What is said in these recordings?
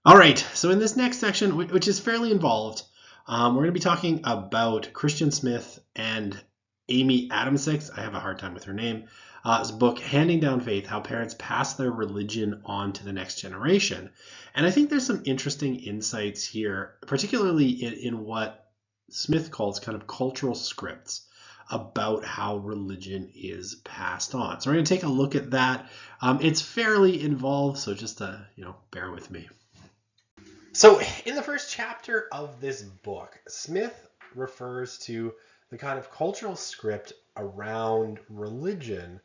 All right, so in this next section, which is fairly involved, we're going to be talking about Christian Smith and Amy Adamsick's, I have a hard time with her name, his book, Handing Down Faith, How Parents Pass Their Religion On to the Next Generation. And I think there's some interesting insights here, particularly in what Smith calls kind of cultural scripts about how religion is passed on. So we're going to take a look at that. It's fairly involved, so just bear with me. So, in the first chapter of this book, Smith refers to the kind of cultural script around religion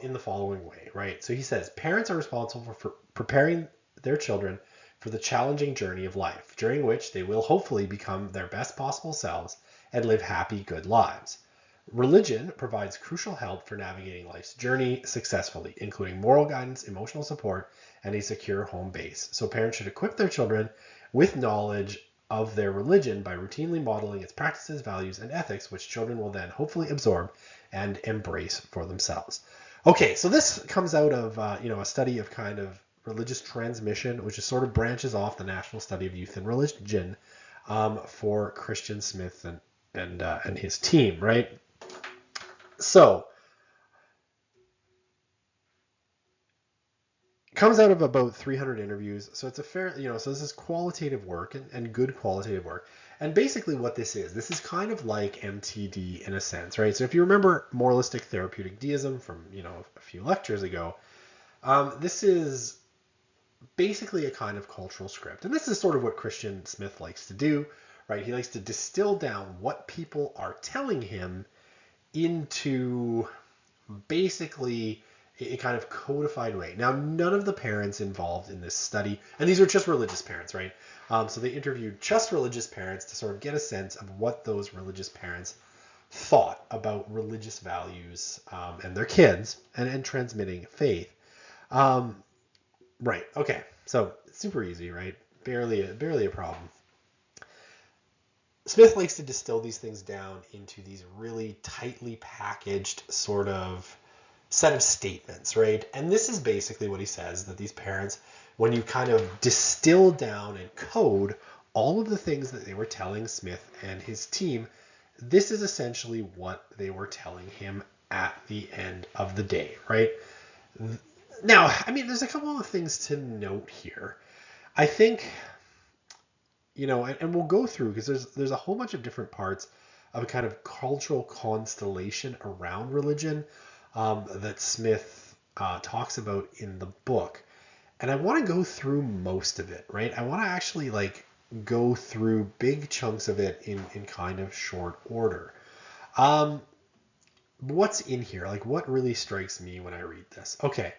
in the following way, right? So he says, parents are responsible for preparing their children for the challenging journey of life, during which they will hopefully become their best possible selves and live happy, good lives. Religion provides crucial help for navigating life's journey successfully, including moral guidance, emotional support, and a secure home base. So parents should equip their children with knowledge of their religion by routinely modeling its practices, values, and ethics, which children will then hopefully absorb and embrace for themselves. Okay, so this comes out of a study of kind of religious transmission, which is sort of branches off the National Study of Youth and Religion for Christian Smith and his team, right? So, it comes out of about 300 interviews. So it's a fair, so this is qualitative work and good qualitative work. And basically what this is kind of like MTD in a sense, right? So if you remember moralistic therapeutic deism from, a few lectures ago, this is basically a kind of cultural script. And this is sort of what Christian Smith likes to do, right? He likes to distill down what people are telling him into basically a kind of codified way. Now, none of the parents involved in this study, and these are just religious parents, right? So they interviewed just religious parents to sort of get a sense of what those religious parents thought about religious values and their kids and transmitting faith. Right. Okay. So super easy, right? Barely a problem. Smith likes to distill these things down into these really tightly packaged sort of set of statements, right? And this is basically what he says, that these parents, when you kind of distill down and code all of the things that they were telling Smith and his team, this is essentially what they were telling him at the end of the day, right? Now, I mean, there's a couple of things to note here. I think, and we'll go through because there's a whole bunch of different parts of a kind of cultural constellation around religion that Smith talks about in the book. And I want to go through most of it, right? I want to actually go through big chunks of it in kind of short order. What's in here? What really strikes me when I read this? Okay.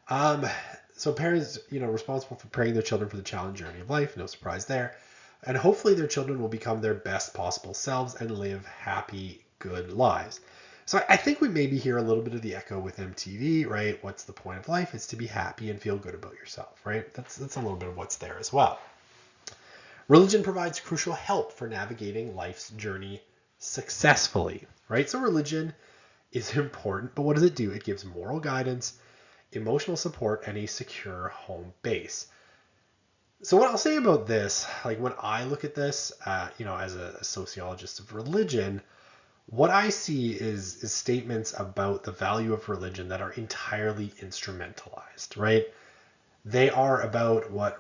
So parents, responsible for preparing their children for the challenge journey of life, no surprise there. And hopefully their children will become their best possible selves and live happy, good lives. So I think we maybe hear a little bit of the echo with MTV, right? What's the point of life? It's to be happy and feel good about yourself, right? That's a little bit of what's there as well. Religion provides crucial help for navigating life's journey successfully, right? So religion is important, but what does it do? It gives moral guidance, emotional support, and a secure home base. So what I'll say about this, when I look at this, as a sociologist of religion, what I see is statements about the value of religion that are entirely instrumentalized, right? They are about what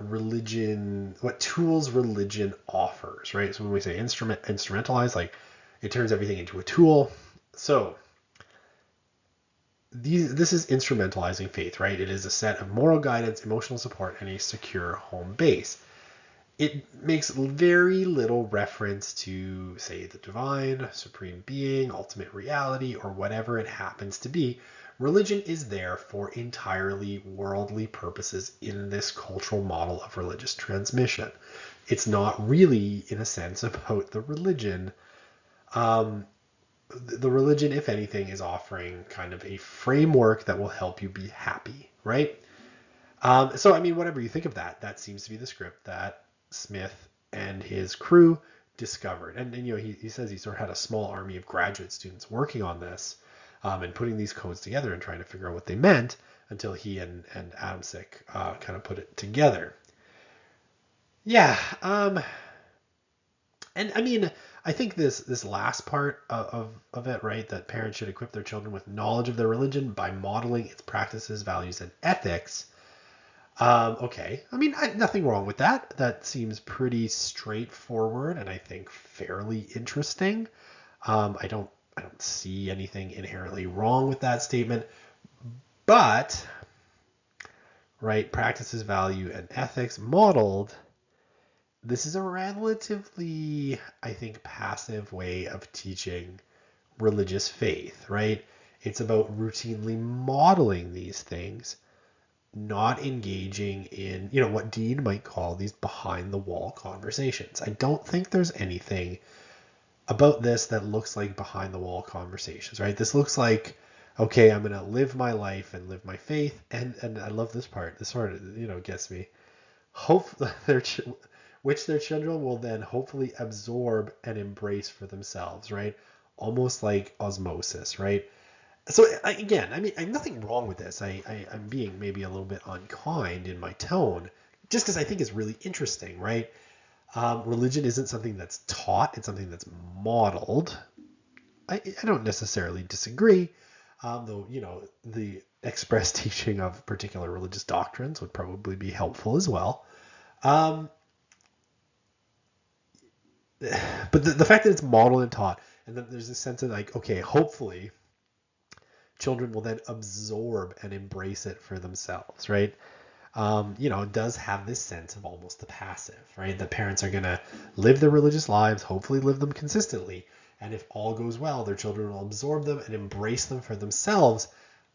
tools religion offers, right? So when we say instrumentalized, it turns everything into a tool. So this is instrumentalizing faith, right? It is a set of moral guidance, emotional support, and a secure home base. It makes very little reference to, say, the divine, supreme being, ultimate reality, or whatever it happens to be. Religion is there for entirely worldly purposes in this cultural model of religious transmission. It's not really, in a sense, about the religion. The religion, if anything, is offering kind of a framework that will help you be happy, right? So, I mean, whatever you think of that seems to be the script that Smith and his crew discovered. And he says he sort of had a small army of graduate students working on this and putting these codes together and trying to figure out what they meant until he and Adamsick kind of put it together. Yeah. And I mean, I think this last part of it, right, that parents should equip their children with knowledge of their religion by modeling its practices, values, and ethics. Okay. I mean, nothing wrong with that. That seems pretty straightforward and I think fairly interesting. I don't see anything inherently wrong with that statement, but right, practices, value, and ethics modeled. This is a relatively, I think, passive way of teaching religious faith, right? It's about routinely modeling these things, not engaging in, what Dean might call these behind the wall conversations. I don't think there's anything about this that looks like behind the wall conversations, right? This looks like, okay, I'm going to live my life and live my faith. And I love this part. This part, gets me. Hope which their children will then hopefully absorb and embrace for themselves, right? Almost like osmosis, right? So again, I mean, I'm nothing wrong with this. I'm being maybe a little bit unkind in my tone, just because I think it's really interesting, right? Religion isn't something that's taught; it's something that's modeled. I don't necessarily disagree, though the express teaching of particular religious doctrines would probably be helpful as well. Um, but the fact that it's modeled and taught, and that there's a sense of like, okay, hopefully children will then absorb and embrace it for themselves, right? It does have this sense of almost the passive, right? The parents are going to live their religious lives, hopefully live them consistently. And if all goes well, their children will absorb them and embrace them for themselves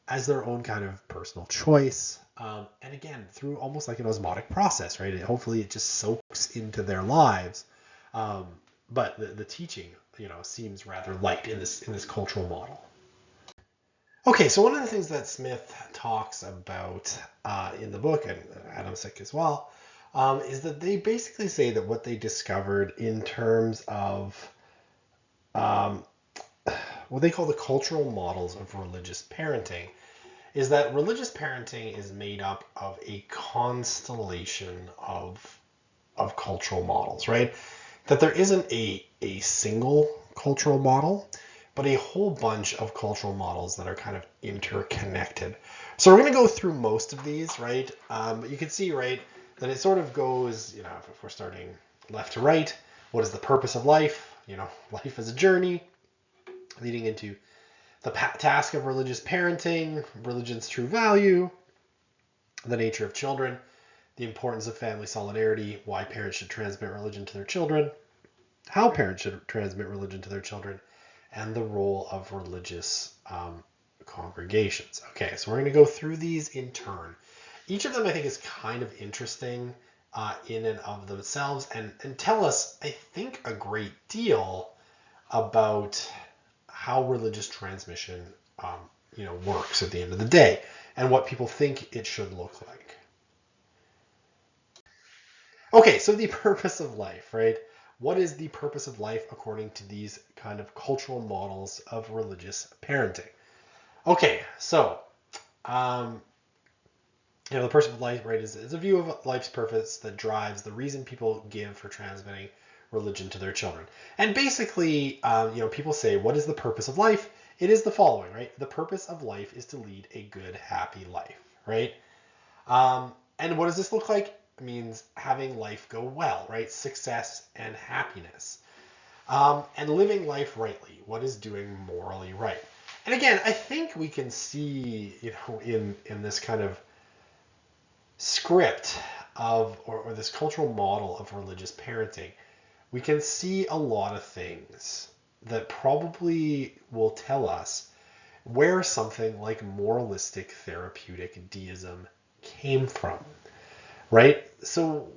as their own kind of personal choice. And again, through almost like an osmotic process, right? Hopefully it just soaks into their lives. Um, but the teaching, seems rather light in this cultural model. Okay, so one of the things that Smith talks about in the book, and Adamsick as well, is that they basically say that what they discovered in terms of um, what they call the cultural models of religious parenting is that religious parenting is made up of a constellation of cultural models, right? That there isn't a single cultural model, but a whole bunch of cultural models that are kind of interconnected. So we're going to go through most of these, right? But you can see, right, that it sort of goes, if we're starting left to right, what is the purpose of life? Life is a journey leading into the task of religious parenting, religion's true value, the nature of children, the importance of family solidarity, why parents should transmit religion to their children, how parents should transmit religion to their children, and the role of religious congregations. Okay, so we're going to go through these in turn. Each of them, I think, is kind of interesting in and of themselves and tell us, I think, a great deal about how religious transmission, works at the end of the day and what people think it should look like. Okay, so the purpose of life, right? What is the purpose of life according to these kind of cultural models of religious parenting? Okay, so um, the purpose of life, right, is a view of life's purpose that drives the reason people give for transmitting religion to their children. And basically, people say, what is the purpose of life? It is the following, right? The purpose of life is to lead a good, happy life, right? And what does this look like? It means having life go well, right? Success and happiness. And living life rightly. What is doing morally right? And again, I think we can see, in this kind of script of, or this cultural model of religious parenting, we can see a lot of things that probably will tell us where something like moralistic therapeutic deism came from, right? So,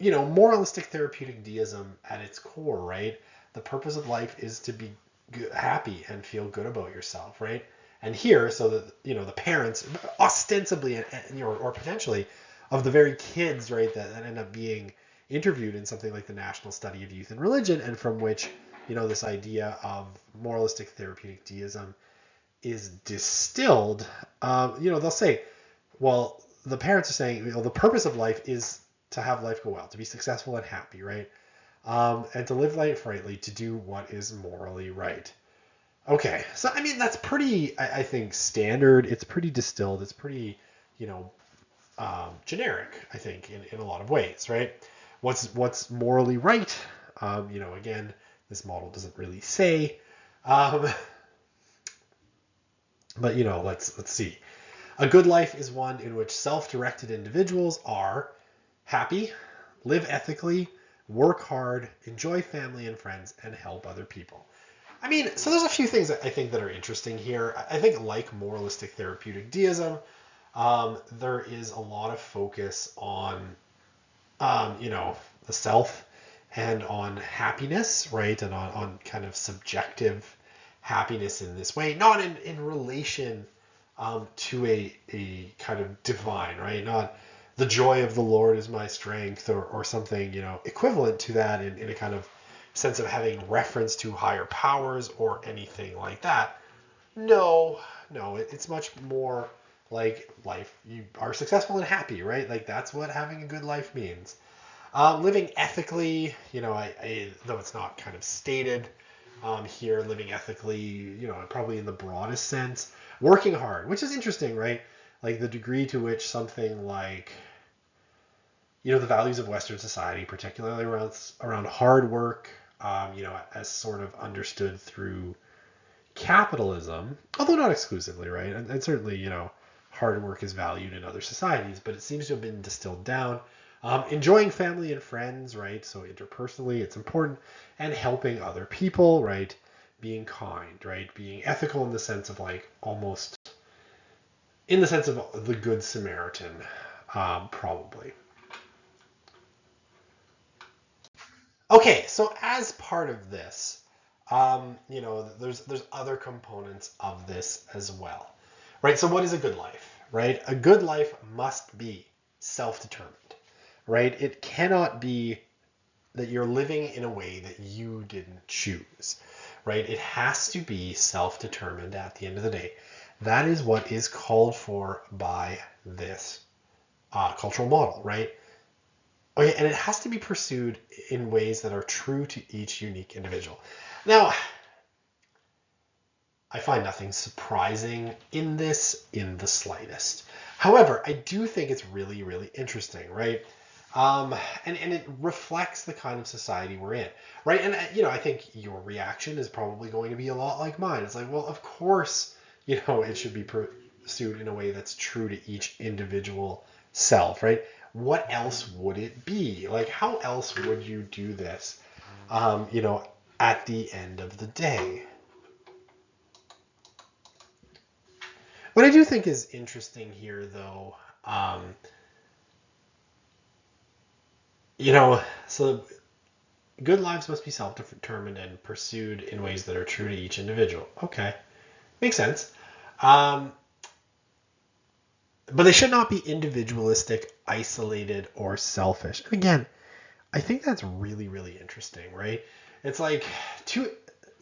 moralistic therapeutic deism at its core, right? The purpose of life is to be happy and feel good about yourself, right? And here, so that, the parents, ostensibly, or potentially, of the very kids, right, that end up being interviewed in something like the National Study of Youth and Religion, and from which, this idea of moralistic therapeutic deism is distilled, they'll say, well, the parents are saying, the purpose of life is to have life go well, to be successful and happy, right? And to live life rightly, to do what is morally right. Okay, so I mean that's pretty, I think, standard. It's pretty distilled. It's pretty, you know, generic. I think in a lot of ways, right? What's morally right? Again, this model doesn't really say, um, but let's see. A good life is one in which self-directed individuals are happy, live ethically, work hard, enjoy family and friends, and help other people. I mean, so there's a few things that I think that are interesting here. I think like moralistic therapeutic deism, there is a lot of focus on, the self and on happiness, right? And on kind of subjective happiness in this way, not in relation to a kind of divine, right? Not the joy of the Lord is my strength or something, equivalent to that in a kind of sense of having reference to higher powers or anything like that. No, it's much more like life. You are successful and happy, right? Like that's what having a good life means. Living ethically, though it's not kind of stated here, living ethically, probably in the broadest sense. Working hard, which is interesting, right? Like the degree to which something like, the values of Western society, particularly around hard work, as sort of understood through capitalism, although not exclusively, right? And certainly, hard work is valued in other societies, but it seems to have been distilled down. Enjoying family and friends, right? So interpersonally, it's important, and helping other people, right? Being kind, right? Being ethical in the sense of like almost in the sense of the Good Samaritan, probably. Okay, so as part of this, there's other components of this as well, right? So what is a good life, right? A good life must be self-determined, right? It cannot be that you're living in a way that you didn't choose, right? It has to be self-determined at the end of the day. That is what is called for by this cultural model, right? Okay, and it has to be pursued in ways that are true to each unique individual. Now, I find nothing surprising in this in the slightest. However, I do think it's really, really interesting, right? And it reflects the kind of society we're in, right? And I think your reaction is probably going to be a lot like mine. It's like, well, of course, it should be pursued in a way that's true to each individual self, right? What else would it be? Like, how else would you do this, at the end of the day? What I do think is interesting here, though, so good lives must be self-determined and pursued in ways that are true to each individual. Okay, makes sense. But they should not be individualistic, isolated, or selfish. And again, I think that's really, really interesting, right? It's like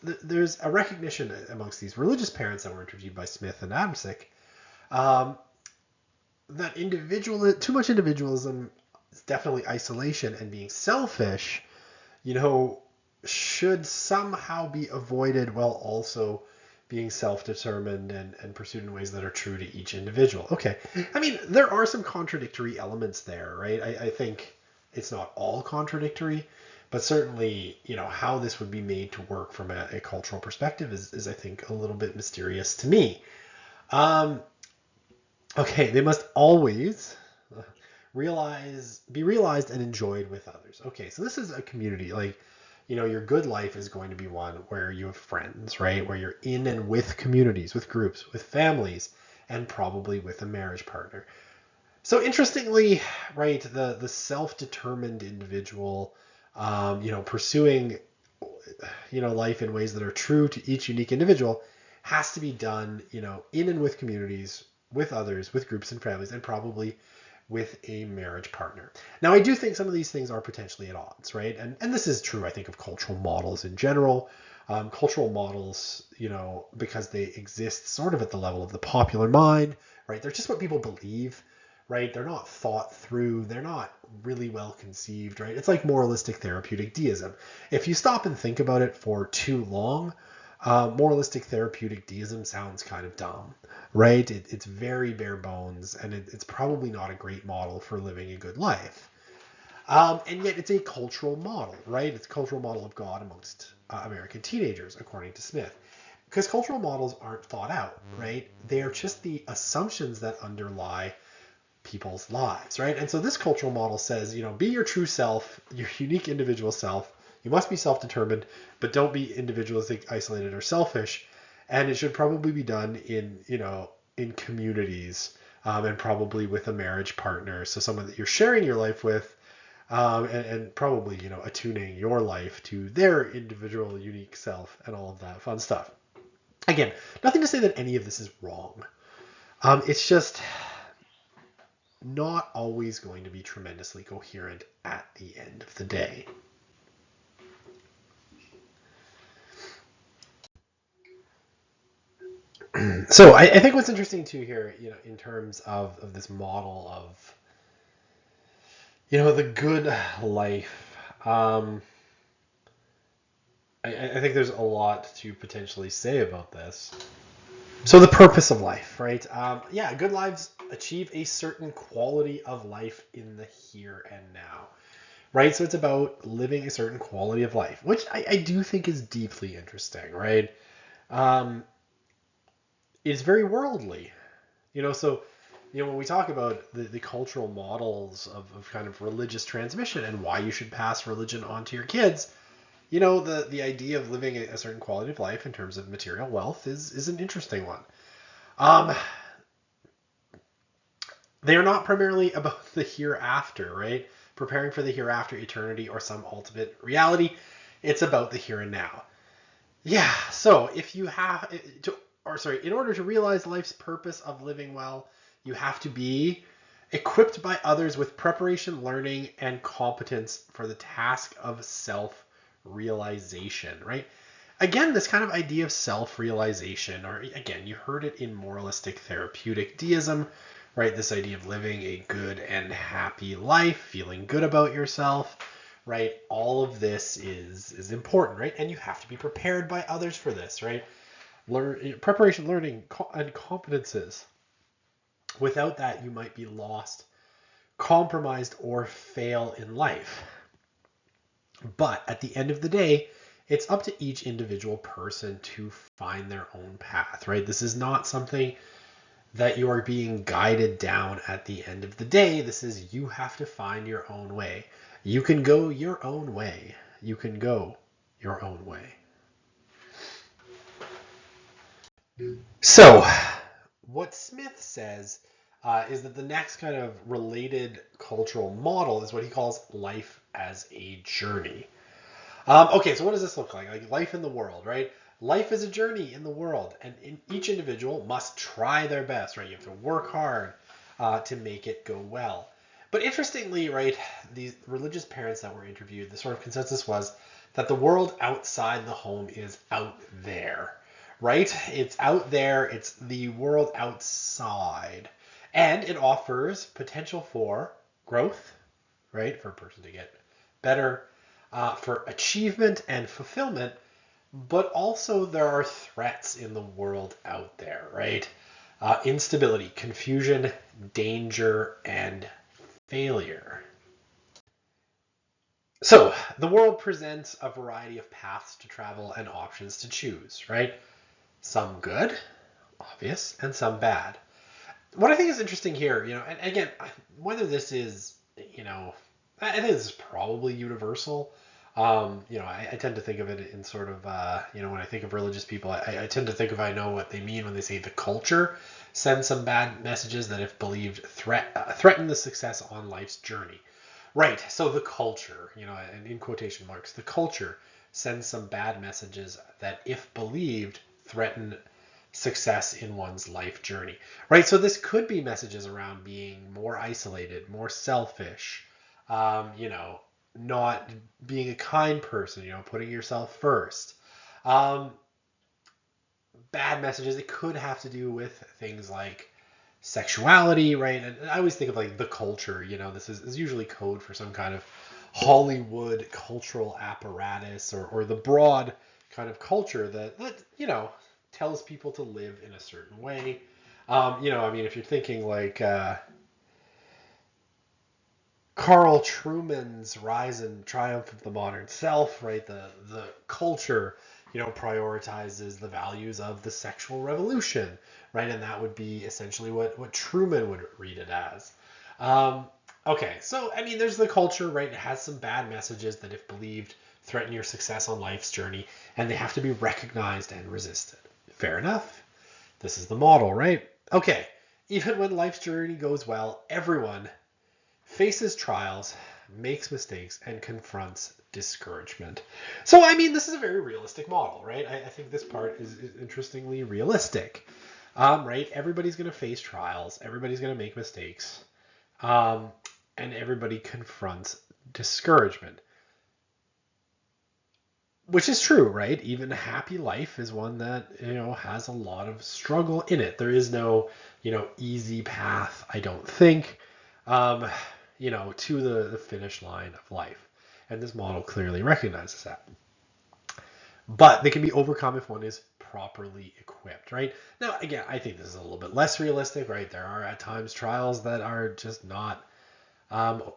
there's a recognition amongst these religious parents that were interviewed by Smith and Adamsick, that too much individualism is definitely isolation, and being selfish, should somehow be avoided while also being self-determined and pursued in ways that are true to each individual. Okay. I mean, there are some contradictory elements there, right? I think it's not all contradictory, but certainly, how this would be made to work from a cultural perspective is, I think, a little bit mysterious to me. Okay, they must always be realized and enjoyed with others. Okay, so this is a community. Like, your good life is going to be one where you have friends, right? Where you're in and with communities, with groups, with families, and probably with a marriage partner. So interestingly, right, the self-determined individual, pursuing, life in ways that are true to each unique individual has to be done, in and with communities, with others, with groups and families, and probably with a marriage partner. Now, I do think some of these things are potentially at odds, right? And this is true, I think, of cultural models in general. Cultural models, because they exist sort of at the level of the popular mind, right? They're just what people believe, right? They're not thought through. They're not really well conceived, right? It's like moralistic therapeutic deism. If you stop and think about it for too long, moralistic therapeutic deism sounds kind of dumb, right? It's very bare bones, and it's probably not a great model for living a good life. And yet it's a cultural model, right? It's a cultural model of God amongst American teenagers, according to Smith. Because cultural models aren't thought out, right? They are just the assumptions that underlie people's lives, right? And so this cultural model says, be your true self, your unique individual self. You must be self-determined, but don't be individualistic, isolated, or selfish. And it should probably be done in communities, and probably with a marriage partner, so someone that you're sharing your life with, and probably attuning your life to their individual, unique self, and all of that fun stuff. Again, nothing to say that any of this is wrong. It's just not always going to be tremendously coherent at the end of the day. So I think what's interesting too here, in terms of this model of, the good life, I think there's a lot to potentially say about this. So the purpose of life, right? Good lives achieve a certain quality of life in the here and now, right? So it's about living a certain quality of life, which I do think is deeply interesting, right? It's very worldly, so, when we talk about the cultural models of kind of religious transmission and why you should pass religion on to your kids, the idea of living a certain quality of life in terms of material wealth is an interesting one. They are not primarily about the hereafter, right? Preparing for the hereafter, eternity, or some ultimate reality. It's about the here and now. Yeah, so if you have in order to realize life's purpose of living well, you have to be equipped by others with preparation, learning, and competence for the task of self-realization, right? Again, this kind of idea of self-realization, or again, you heard it in moralistic therapeutic deism, right? This idea of living a good and happy life, feeling good about yourself, right? All of this is important, right? And you have to be prepared by others for this, right? Preparation, learning, and competences. Without that, you might be lost, compromised, or fail in life. But at the end of the day, it's up to each individual person to find their own path, right? This is not something that you are being guided down at the end of the day. This is, you have to find your own way. You can go your own way. You can go your own way. So, what Smith says is that the next kind of related cultural model is what he calls life as a journey. Okay, so what does this look like? Like life in the world, right? Life is a journey in the world, and each individual must try their best, right? You have to work hard to make it go well. But interestingly, right, these religious parents that were interviewed, the sort of consensus was that the world outside the home is out there, right? It's out there. It's the world outside. And it offers potential for growth, right? For a person to get better, for achievement and fulfillment. But also there are threats in the world out there, right? Instability, confusion, danger, and failure. So the world presents a variety of paths to travel and options to choose, right? Some good, obvious, and some bad. What I think is interesting here, and again, whether this is, I think this is probably universal. I tend to think of it in sort of, when I think of religious people, I tend to think of, I know what they mean when they say the culture sends some bad messages that, if believed, threaten the success on life's journey. Right. So the culture, and in quotation marks, the culture sends some bad messages that, if believed, threaten success in one's life journey. Right. So this could be messages around being more isolated, more selfish, not being a kind person, putting yourself first. Bad messages, it could have to do with things like sexuality, right? And I always think of like the culture, this is usually code for some kind of Hollywood cultural apparatus or the broad kind of culture that tells people to live in a certain way. If you're thinking like Carl Truman's Rise and Triumph of the Modern Self, right? The culture, prioritizes the values of the sexual revolution, right? And that would be essentially what Truman would read it as. Okay, so there's the culture, right? It has some bad messages that, if believed, threaten your success on life's journey, and they have to be recognized and resisted. Fair enough. This is the model, right? Okay, even when life's journey goes well, everyone faces trials, makes mistakes, and confronts discouragement. So, this is a very realistic model, right? I think this part is interestingly realistic, right? Everybody's going to face trials. Everybody's going to make mistakes. And everybody confronts discouragement. Which is true, right? Even a happy life is one that, has a lot of struggle in it. There is no, easy path, I don't think. To the finish line of life. And this model clearly recognizes that. But they can be overcome if one is properly equipped, right? Now, again, I think this is a little bit less realistic, right? There are at times trials that are just not,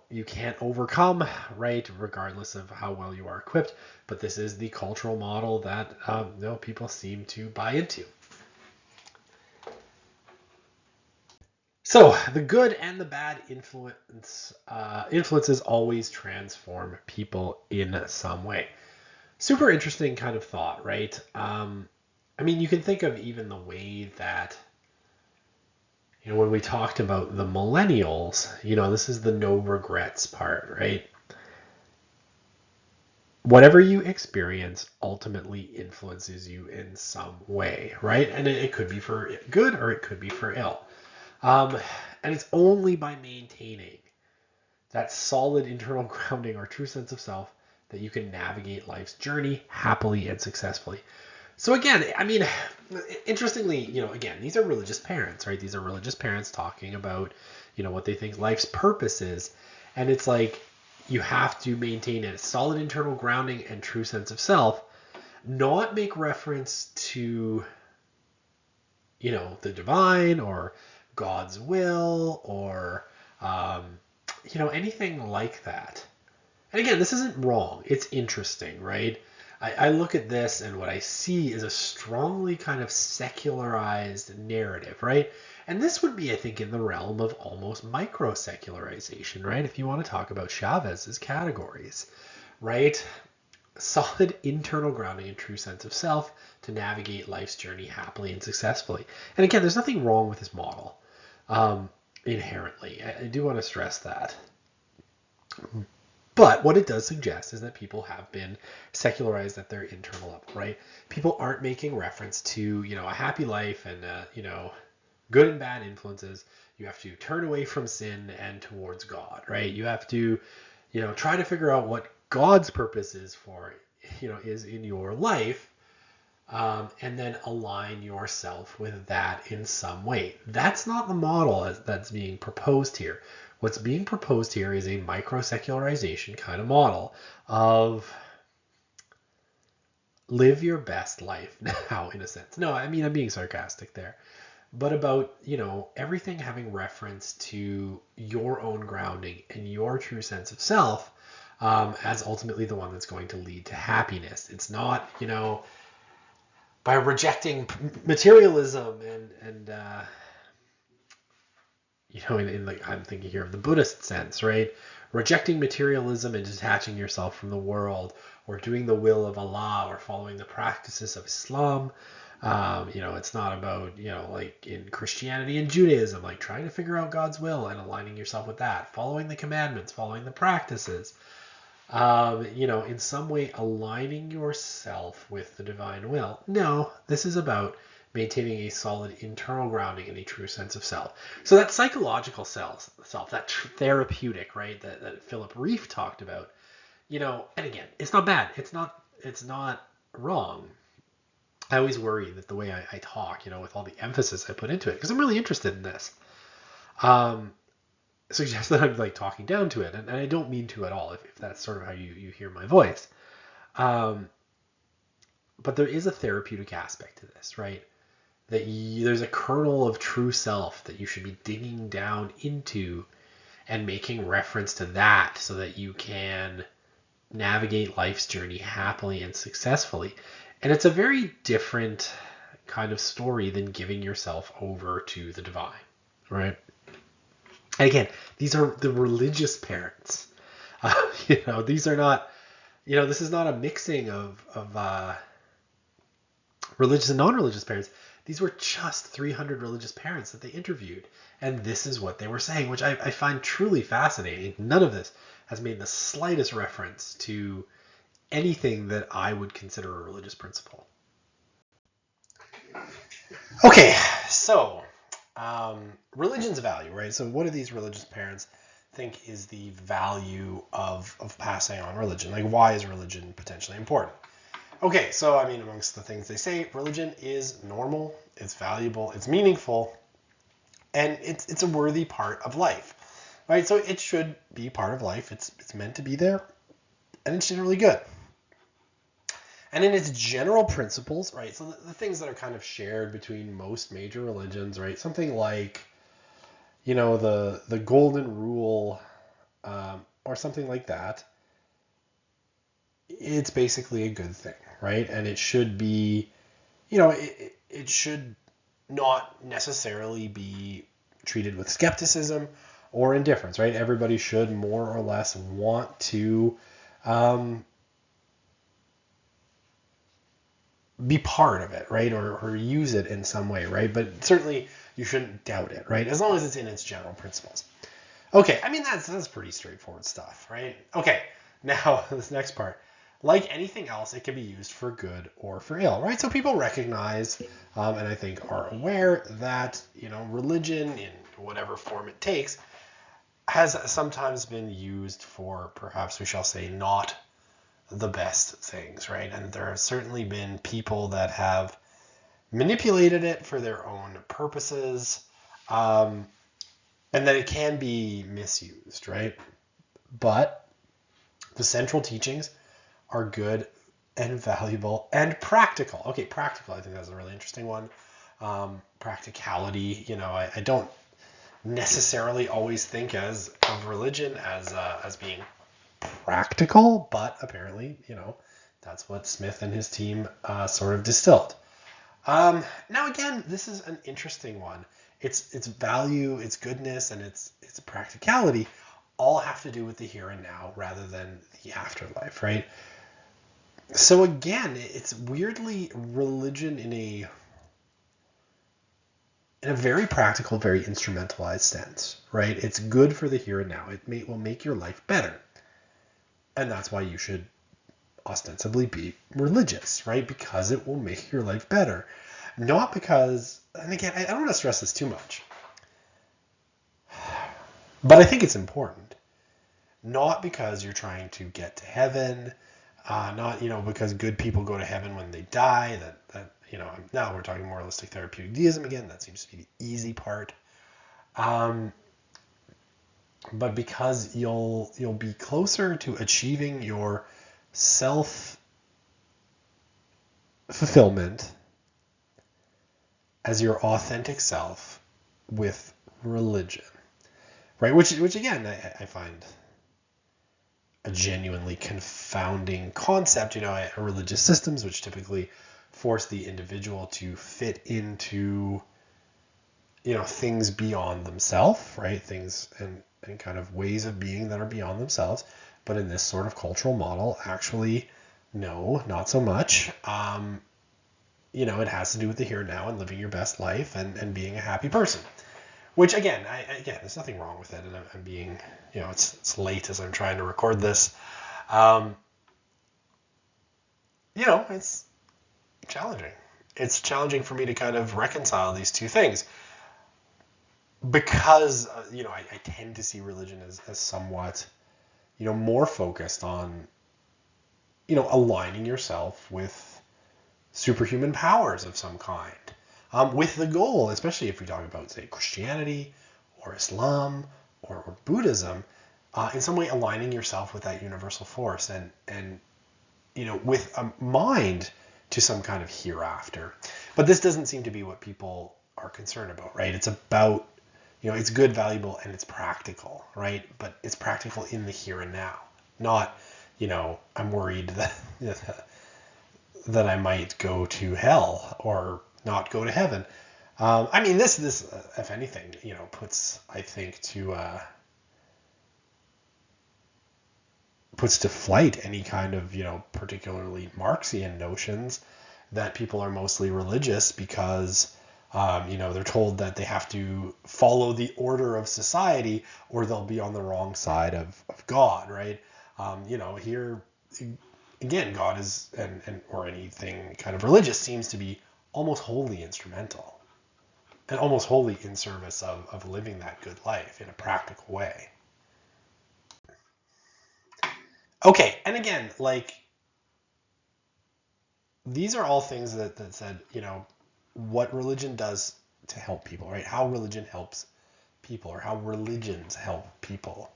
you can't overcome, right? Regardless of how well you are equipped. But this is the cultural model that, people seem to buy into. So the good and the bad influences always transform people in some way. Super interesting kind of thought, right? You can think of even the way that, when we talked about the millennials, this is the no regrets part, right? Whatever you experience ultimately influences you in some way, right? And it could be for good or it could be for ill. And it's only by maintaining that solid internal grounding or true sense of self that you can navigate life's journey happily and successfully. So again, interestingly, again, these are religious parents, right? These are religious parents talking about, what they think life's purpose is. And it's like, you have to maintain a solid internal grounding and true sense of self, not make reference to, the divine or God's will or, anything like that. And again, this isn't wrong. It's interesting, right? I look at this and what I see is a strongly kind of secularized narrative, right? And this would be, I think, in the realm of almost micro-secularization, right? If you want to talk about Chavez's categories, right? Solid internal grounding and true sense of self to navigate life's journey happily and successfully. And again, there's nothing wrong with this model inherently. I do want to stress that. But what it does suggest is that people have been secularized at their internal level, right? People aren't making reference to, a happy life and, good and bad influences. You have to turn away from sin and towards God, right? You have to, try to figure out what God's purpose is for, is in your life, and then align yourself with that in some way. That's not the model that's being proposed here. What's being proposed here is a micro-secularization kind of model of live your best life now, in a sense. No, I'm being sarcastic there. But about, everything having reference to your own grounding and your true sense of self as ultimately the one that's going to lead to happiness. It's not, by rejecting materialism and I'm thinking here of the Buddhist sense, right? Rejecting materialism and detaching yourself from the world, or doing the will of Allah, or following the practices of Islam. It's not about, like in Christianity and Judaism, like trying to figure out God's will and aligning yourself with that, following the commandments, following the practices. In some way aligning yourself with the divine will. No, this is about maintaining a solid internal grounding and a true sense of self. So that psychological self, that therapeutic, right, that Philip Reef talked about, and again, it's not bad. It's not wrong. I always worry that the way I talk, with all the emphasis I put into it, because I'm really interested in this. um, suggests that I'm like talking down to it, and I don't mean to at all. If that's sort of how you hear my voice, um, but there is a therapeutic aspect to this, right? There's a kernel of true self that you should be digging down into and making reference to that so that you can navigate life's journey happily and successfully. And it's a very different kind of story than giving yourself over to the divine, right? And again, these are the religious parents. These are not, this is not a mixing of religious and non-religious parents. These were just 300 religious parents that they interviewed. And this is what they were saying, which I find truly fascinating. None of this has made the slightest reference to anything that I would consider a religious principle. Okay, so religion's value, right? So what do these religious parents think is the value of passing on religion? Like, why is religion potentially important? Okay, so I mean, amongst the things they say, religion is normal, it's valuable, it's meaningful, and it's a worthy part of life, right? So it should be part of life. It's meant to be there, and it's generally good. And in its general principles, right? So the things that are kind of shared between most major religions, right? Something like, the golden rule, or something like that. It's basically a good thing, right? And it should be, it should not necessarily be treated with skepticism or indifference, right? Everybody should more or less want to be part of it, right? Or use it in some way, right? But certainly you shouldn't doubt it, right? As long as it's in its general principles. Okay, I mean, that's pretty straightforward stuff, right? Okay, now this next part. Like anything else, it can be used for good or for ill, right? So people recognize, and I think are aware that, religion in whatever form it takes has sometimes been used for, perhaps we shall say, not the best things, right? And there have certainly been people that have manipulated it for their own purposes, and that it can be misused, right? But the central teachings are good and valuable and practical. Okay, practical, I think that's a really interesting one. Practicality, I don't necessarily always think of religion as being practical, but apparently, that's what Smith and his team sort of distilled. Now again, this is an interesting one. Its value, its goodness, and its practicality all have to do with the here and now rather than the afterlife, right? So again, it's weirdly religion in a very practical, very instrumentalized sense, right? It's good for the here and now. It will make your life better. And that's why you should ostensibly be religious, right? Because it will make your life better. Not because, and again, I don't want to stress this too much, but I think it's important. Not because you're trying to get to heaven, not, because good people go to heaven when they die, that now we're talking moralistic therapeutic deism again. That seems to be the easy part. But because you'll be closer to achieving your self-fulfillment as your authentic self with religion, right? Which again, I find a genuinely confounding concept, religious systems, which typically force the individual to fit into, things beyond themselves, right? Things and kind of ways of being that are beyond themselves. But in this sort of cultural model, actually, no, not so much. It has to do with the here and now and living your best life and being a happy person. Which again, there's nothing wrong with it, and I'm being, it's late as I'm trying to record this. It's challenging. It's challenging for me to kind of reconcile these two things because, I tend to see religion as somewhat, more focused on, aligning yourself with superhuman powers of some kind. With the goal, especially if we talk about, say, Christianity or Islam or Buddhism, in some way aligning yourself with that universal force and with a mind to some kind of hereafter. But this doesn't seem to be what people are concerned about, right? It's about, it's good, valuable, and it's practical, right? But it's practical in the here and now, not, I'm worried that that I might go to hell or not go to heaven. This if anything, puts, I think, puts to flight any kind of, particularly Marxian notions that people are mostly religious because, they're told that they have to follow the order of society or they'll be on the wrong side of God, right? Here, again, God is, or anything kind of religious seems to be almost wholly instrumental and almost wholly in service of living that good life in a practical way. Okay, and again, these are all things that said, what religion does to help people, right? How religion helps people, or how religions help people.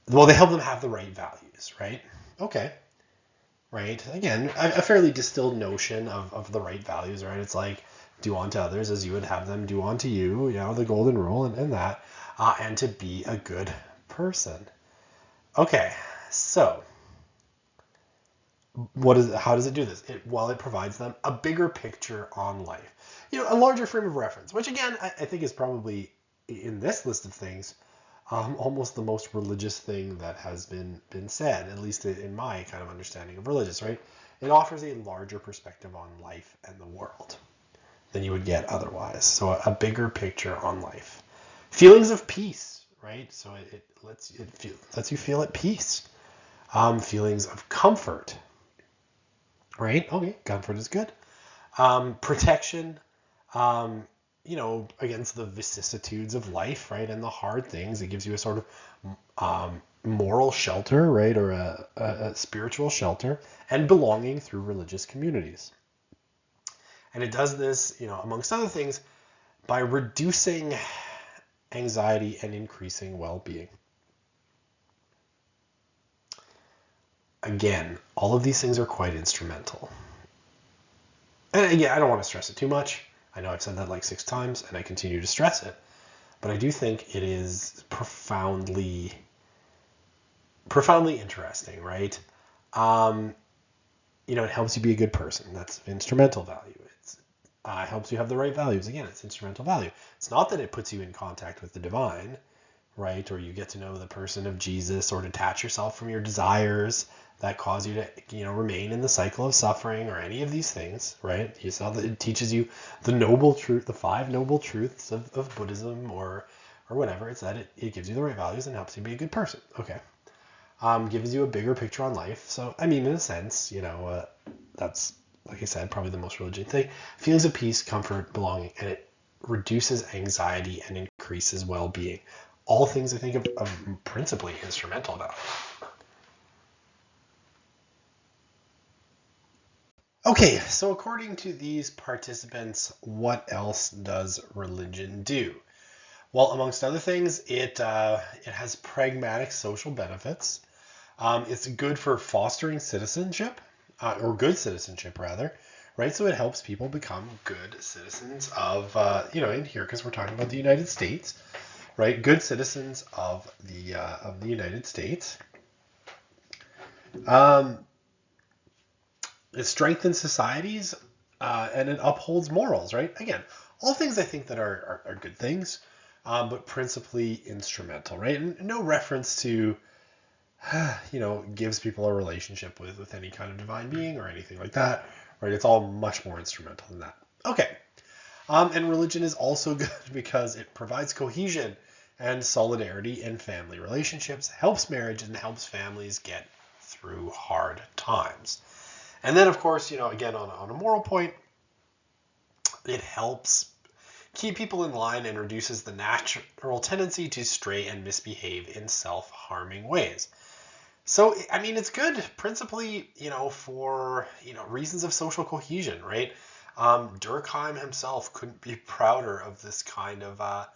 Well, they help them have the right values, right? Okay, right? Again, a fairly distilled notion of the right values, right? It's like, do unto others as you would have them do unto you, the golden rule and that, and to be a good person. Okay, so how does it do this? It provides them a bigger picture on life, a larger frame of reference, which again, I think is probably in this list of things, almost the most religious thing that has been said, at least in my kind of understanding of religious, right? It offers a larger perspective on life and the world than you would get otherwise. So a bigger picture on life. Feelings of peace, right? So it lets you feel at peace. Feelings of comfort, right? Okay, comfort is good. Protection, against the vicissitudes of life, right? And the hard things. It gives you a sort of moral shelter, right? Or a spiritual shelter, and belonging through religious communities. And it does this, amongst other things, by reducing anxiety and increasing well-being. Again, all of these things are quite instrumental. And again, I don't want to stress it too much. I know I've said that like 6 times, and I continue to stress it. But I do think it is profoundly interesting, right? It helps you be a good person. That's instrumental value. It helps you have the right values. Again, it's instrumental value. It's not that it puts you in contact with the divine, right? Or you get to know the person of Jesus, or detach yourself from your desires that cause you to, remain in the cycle of suffering, or any of these things, right? It's not that it teaches you the noble truth, the 5 noble truths of Buddhism or whatever. It's that it gives you the right values and helps you be a good person. Okay. Gives you a bigger picture on life. So, in a sense, that's, like I said, probably the most religious thing. Feelings of peace, comfort, belonging, and it reduces anxiety and increases well-being. All things I think of principally instrumental value. Okay, so according to these participants, what else does religion do? Well, amongst other things, it has pragmatic social benefits. It's good for fostering citizenship, or good citizenship rather, right? So it helps people become good citizens of, in here, because we're talking about the United States, right? Good citizens of the United States. It strengthens societies, and it upholds morals, right? Again, all things I think that are good things, but principally instrumental, right? And no reference to, gives people a relationship with any kind of divine being or anything like that, right? It's all much more instrumental than that. Okay. And religion is also good because it provides cohesion and solidarity in family relationships, helps marriage, and helps families get through hard times. And then, of course, again, on a moral point, it helps keep people in line and reduces the natural tendency to stray and misbehave in self-harming ways. So, it's good principally, for, reasons of social cohesion, right? Durkheim himself couldn't be prouder of this kind of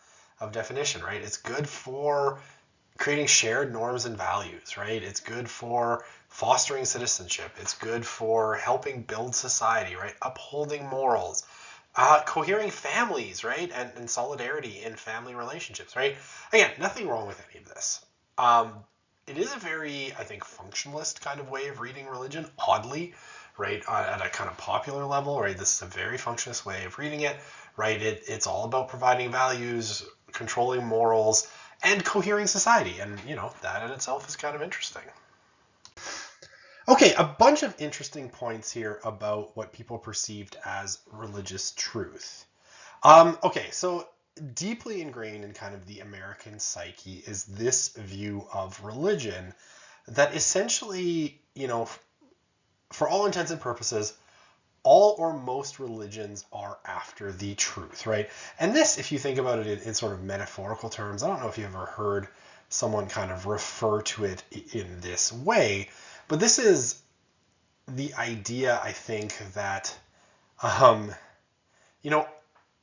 definition, right? It's good for creating shared norms and values, right? It's good for fostering citizenship. It's good for helping build society, right? Upholding morals, cohering families, right? And solidarity in family relationships, right? Again, nothing wrong with any of this. It is a very, I think, functionalist kind of way of reading religion, oddly, right? At a kind of popular level, right? This is a very functionalist way of reading it, right? It's all about providing values, controlling morals, and cohering society. And, that in itself is kind of interesting. Okay, a bunch of interesting points here about what people perceived as religious truth. Okay, so deeply ingrained in kind of the American psyche is this view of religion that essentially, for all intents and purposes, all or most religions are after the truth, right? And this, if you think about it in sort of metaphorical terms, I don't know if you ever heard someone kind of refer to it in this way, but this is the idea, I think, that,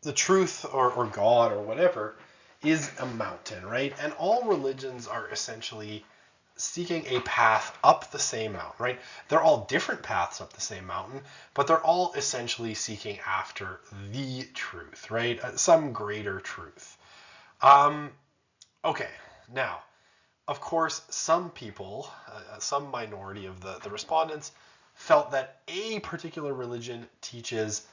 the truth or God or whatever is a mountain, right? And all religions are essentially seeking a path up the same mountain, right? They're all different paths up the same mountain, but they're all essentially seeking after the truth, right? Some greater truth. Okay, now, of course, some people, some minority of the respondents, felt that a particular religion teaches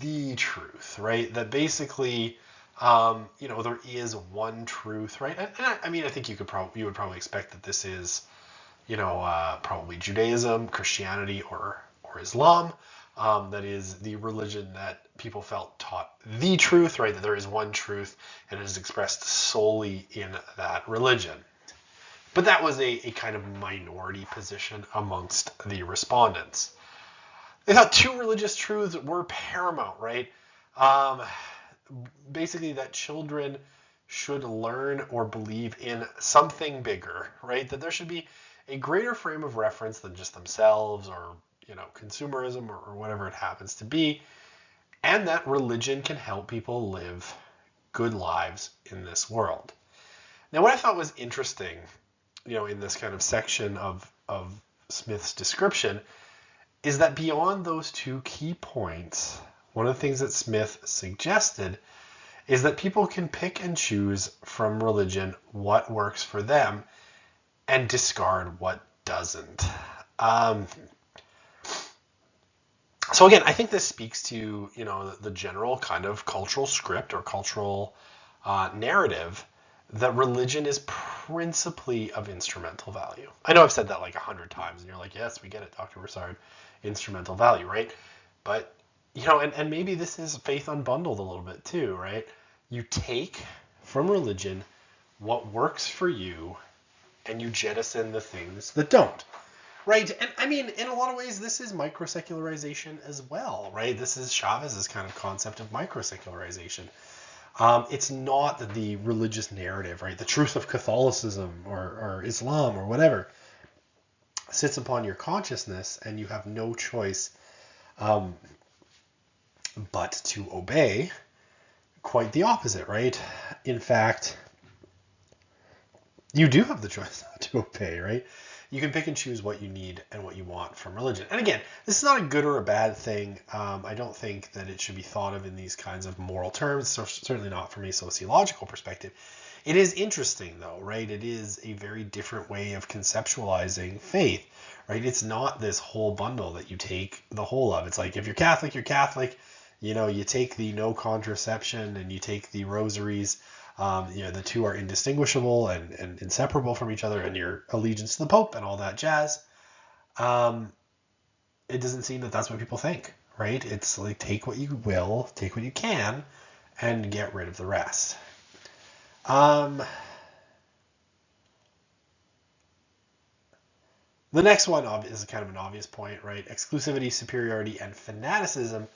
the truth, right? That basically, there is one truth, right? And I mean, I think you would probably expect that this is, probably Judaism, Christianity, or Islam. That is the religion that people felt taught the truth, right? That there is one truth, and it is expressed solely in that religion. But that was a kind of minority position amongst the respondents. They thought two religious truths were paramount, right? Basically, that children should learn or believe in something bigger, right? That there should be a greater frame of reference than just themselves or, consumerism or whatever it happens to be, and that religion can help people live good lives in this world. Now, what I thought was interesting, in this kind of section of Smith's description is that beyond those two key points, one of the things that Smith suggested is that people can pick and choose from religion what works for them and discard what doesn't. So again, I think this speaks to, the general kind of cultural script or cultural narrative that religion is principally of instrumental value. I know I've said that like 100 times, and you're like, yes, we get it, Dr. Broussard, instrumental value, right? But, and maybe this is faith unbundled a little bit too, right? You take from religion what works for you, and you jettison the things that don't, right? And I mean, in a lot of ways, this is microsecularization as well, right? This is Chavez's kind of concept of microsecularization. It's not that the religious narrative, right, the truth of Catholicism or Islam or whatever, sits upon your consciousness and you have no choice but to obey. Quite the opposite, right? In fact, you do have the choice not to obey, right? You can pick and choose what you need and what you want from religion. And again, this is not a good or a bad thing. I don't think that it should be thought of in these kinds of moral terms, so certainly not from a sociological perspective. It is interesting, though, right? It is a very different way of conceptualizing faith, right? It's not this whole bundle that you take the whole of. It's like, if you're Catholic, you're Catholic. You take the no contraception and you take the rosaries. The two are indistinguishable and inseparable from each other, and your allegiance to the Pope and all that jazz. It doesn't seem that that's what people think, right? It's like, take what you will, take what you can, and get rid of the rest. The next one is kind of an obvious point, right? Exclusivity, superiority, and fanaticism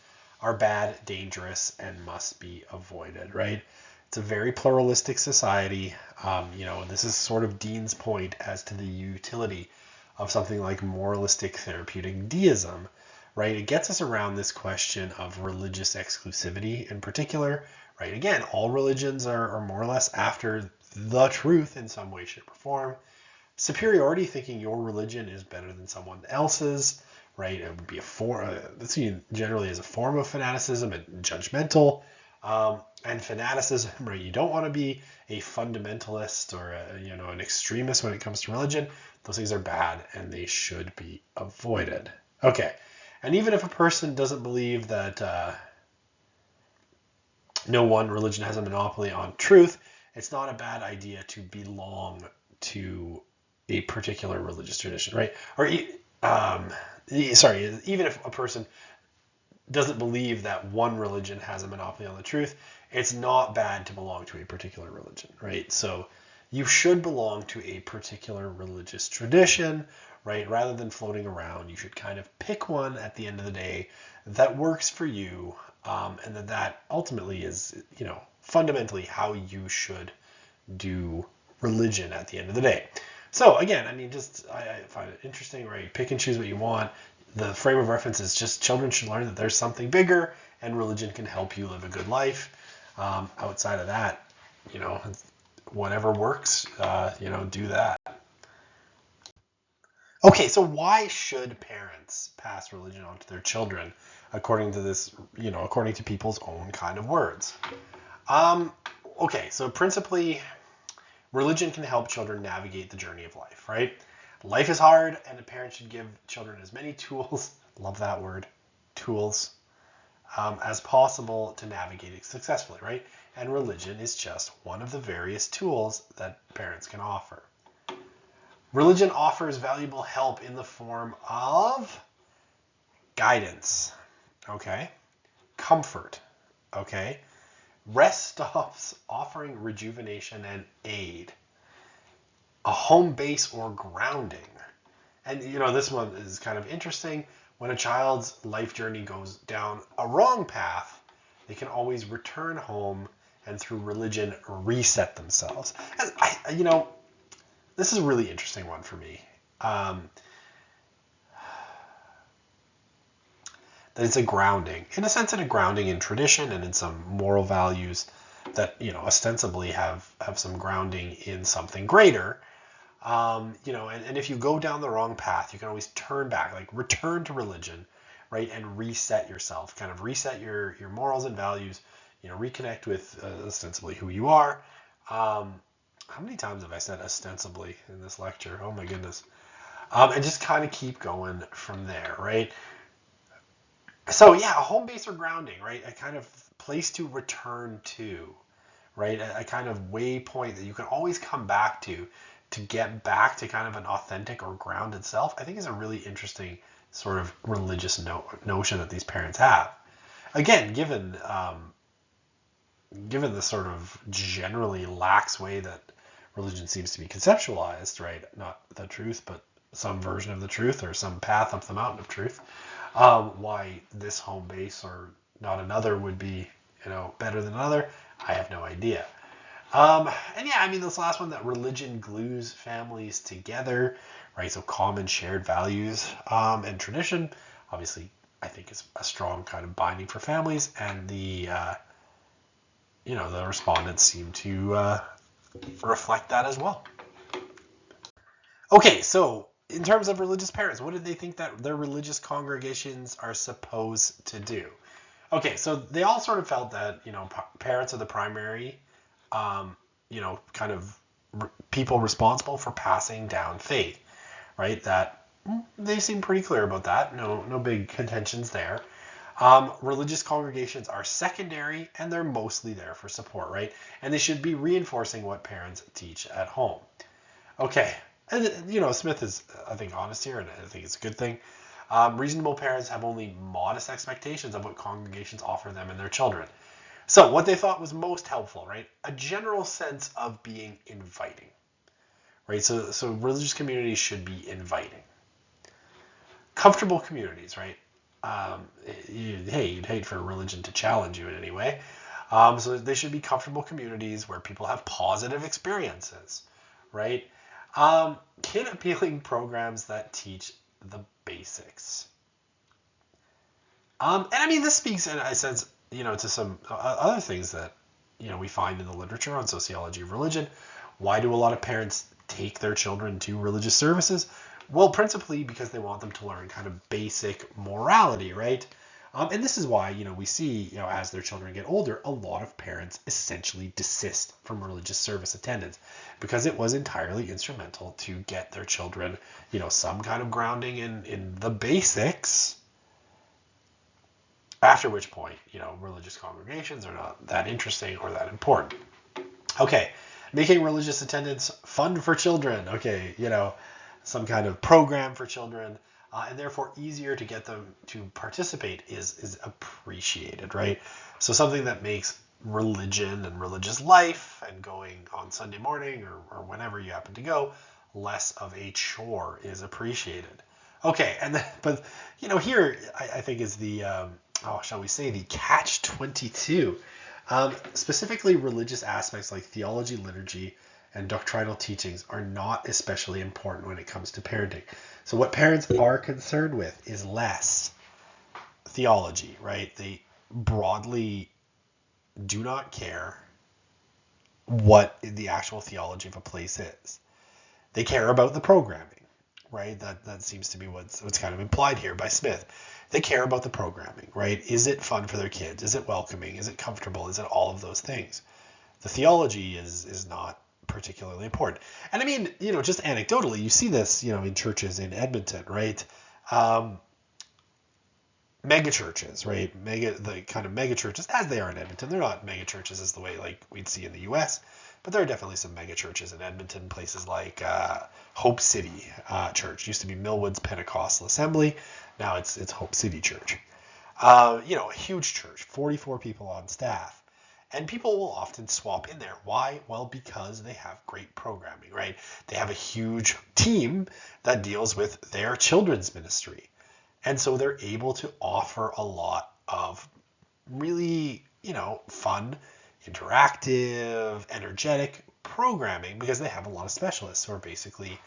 are bad, dangerous, and must be avoided, right? It's a very pluralistic society. This is sort of Dean's point as to the utility of something like moralistic therapeutic deism, right? It gets us around this question of religious exclusivity in particular, right? Again, all religions are more or less after the truth in some way, shape, or form. Superiority, thinking your religion is better than someone else's, right? It would be that's seen generally as a form of fanaticism and judgmental. And fanaticism, right? You don't want to be a fundamentalist or an extremist when it comes to religion. Those things are bad and they should be avoided. Okay, and even if a person doesn't believe that no one religion has a monopoly on truth, it's not a bad idea to belong to a particular religious tradition, right? Or, even if a person doesn't believe that one religion has a monopoly on the truth, it's not bad to belong to a particular religion, right? So you should belong to a particular religious tradition, right? Rather than floating around, you should kind of pick one at the end of the day that works for you, and that ultimately is, fundamentally how you should do religion at the end of the day. So again, I mean, I find it interesting, right? Pick and choose what you want. The frame of reference is just children should learn that there's something bigger, and religion can help you live a good life. Outside of that, whatever works, do that. Okay, so why should parents pass religion on to their children, according to this, according to people's own kind of words? Okay, so principally, religion can help children navigate the journey of life, right? Life is hard, and a parent should give children as many tools, love that word, tools, as possible to navigate it successfully, right? And religion is just one of the various tools that parents can offer. Religion offers valuable help in the form of guidance, okay? Comfort, okay? Rest stops offering rejuvenation and aid. A home base or grounding. And this one is kind of interesting. When a child's life journey goes down a wrong path, they can always return home and through religion reset themselves. And this is a really interesting one for me. That it's a grounding, in a sense, a grounding in tradition and in some moral values that ostensibly have some grounding in something greater. And if you go down the wrong path, you can always turn back, like return to religion, right, and reset yourself, kind of reset your morals and values, reconnect with ostensibly who you are. How many times have I said ostensibly in this lecture? Oh my goodness. And just kind of keep going from there, right? So yeah, a home base or grounding, right? A kind of place to return to, right? A kind of waypoint that you can always come back to get back to kind of an authentic or grounded self, I think is a really interesting sort of religious notion that these parents have. Again, given the sort of generally lax way that religion seems to be conceptualized, right? Not the truth, but some version of the truth or some path up the mountain of truth. Why this home base or not another would be, better than another, I have no idea. And yeah, I mean, this last one, that religion glues families together, right? So common shared values and tradition, obviously, I think is a strong kind of binding for families. And the respondents seem to reflect that as well. Okay, so in terms of religious parents, what did they think that their religious congregations are supposed to do? Okay, so they all sort of felt that, parents are the primary, kind of people responsible for passing down faith, right? That they seem pretty clear about that. No big contentions there. Religious congregations are secondary and they're mostly there for support, right? And they should be reinforcing what parents teach at home. Okay, and Smith is, I think, honest here, and I think it's a good thing. Reasonable parents have only modest expectations of what congregations offer them and their children. So what they thought was most helpful, right? A general sense of being inviting, right? So religious communities should be inviting. Comfortable communities, right? You'd hate for a religion to challenge you in any way. So they should be comfortable communities where people have positive experiences, right? Kid appealing programs that teach the basics. And I mean, this speaks in a sense, to some other things that, we find in the literature on sociology of religion. Why do a lot of parents take their children to religious services? Well, principally because they want them to learn kind of basic morality, right? And this is why, we see, as their children get older, a lot of parents essentially desist from religious service attendance because it was entirely instrumental to get their children, some kind of grounding in the basics. After which point, religious congregations are not that interesting or that important. Okay, making religious attendance fun for children. Okay, some kind of program for children, and therefore easier to get them to participate is appreciated, right? So something that makes religion and religious life and going on Sunday morning or whenever you happen to go less of a chore is appreciated. Okay, and then, but here I think is the shall we say the catch-22. Specifically, religious aspects like theology, liturgy, and doctrinal teachings are not especially important when it comes to parenting. So what parents are concerned with is less theology, right? They broadly do not care what the actual theology of a place is. They care about the programming, right? That seems to be what's kind of implied here by Smith. They care about the programming, right? Is it fun for their kids? Is it welcoming? Is it comfortable? Is it all of those things? The theology is not particularly important. And I mean, just anecdotally, you see this, in churches in Edmonton, right? Mega churches, right? The kind of mega churches as they are in Edmonton. They're not mega churches as the way like we'd see in the U.S., but there are definitely some mega churches in Edmonton. Places like Hope City Church used to be Millwood's Pentecostal Assembly. Now it's Hope City Church. A huge church, 44 people on staff. And people will often swap in there. Why? Well, because they have great programming, right? They have a huge team that deals with their children's ministry. And so they're able to offer a lot of really, fun, interactive, energetic programming because they have a lot of specialists who are basically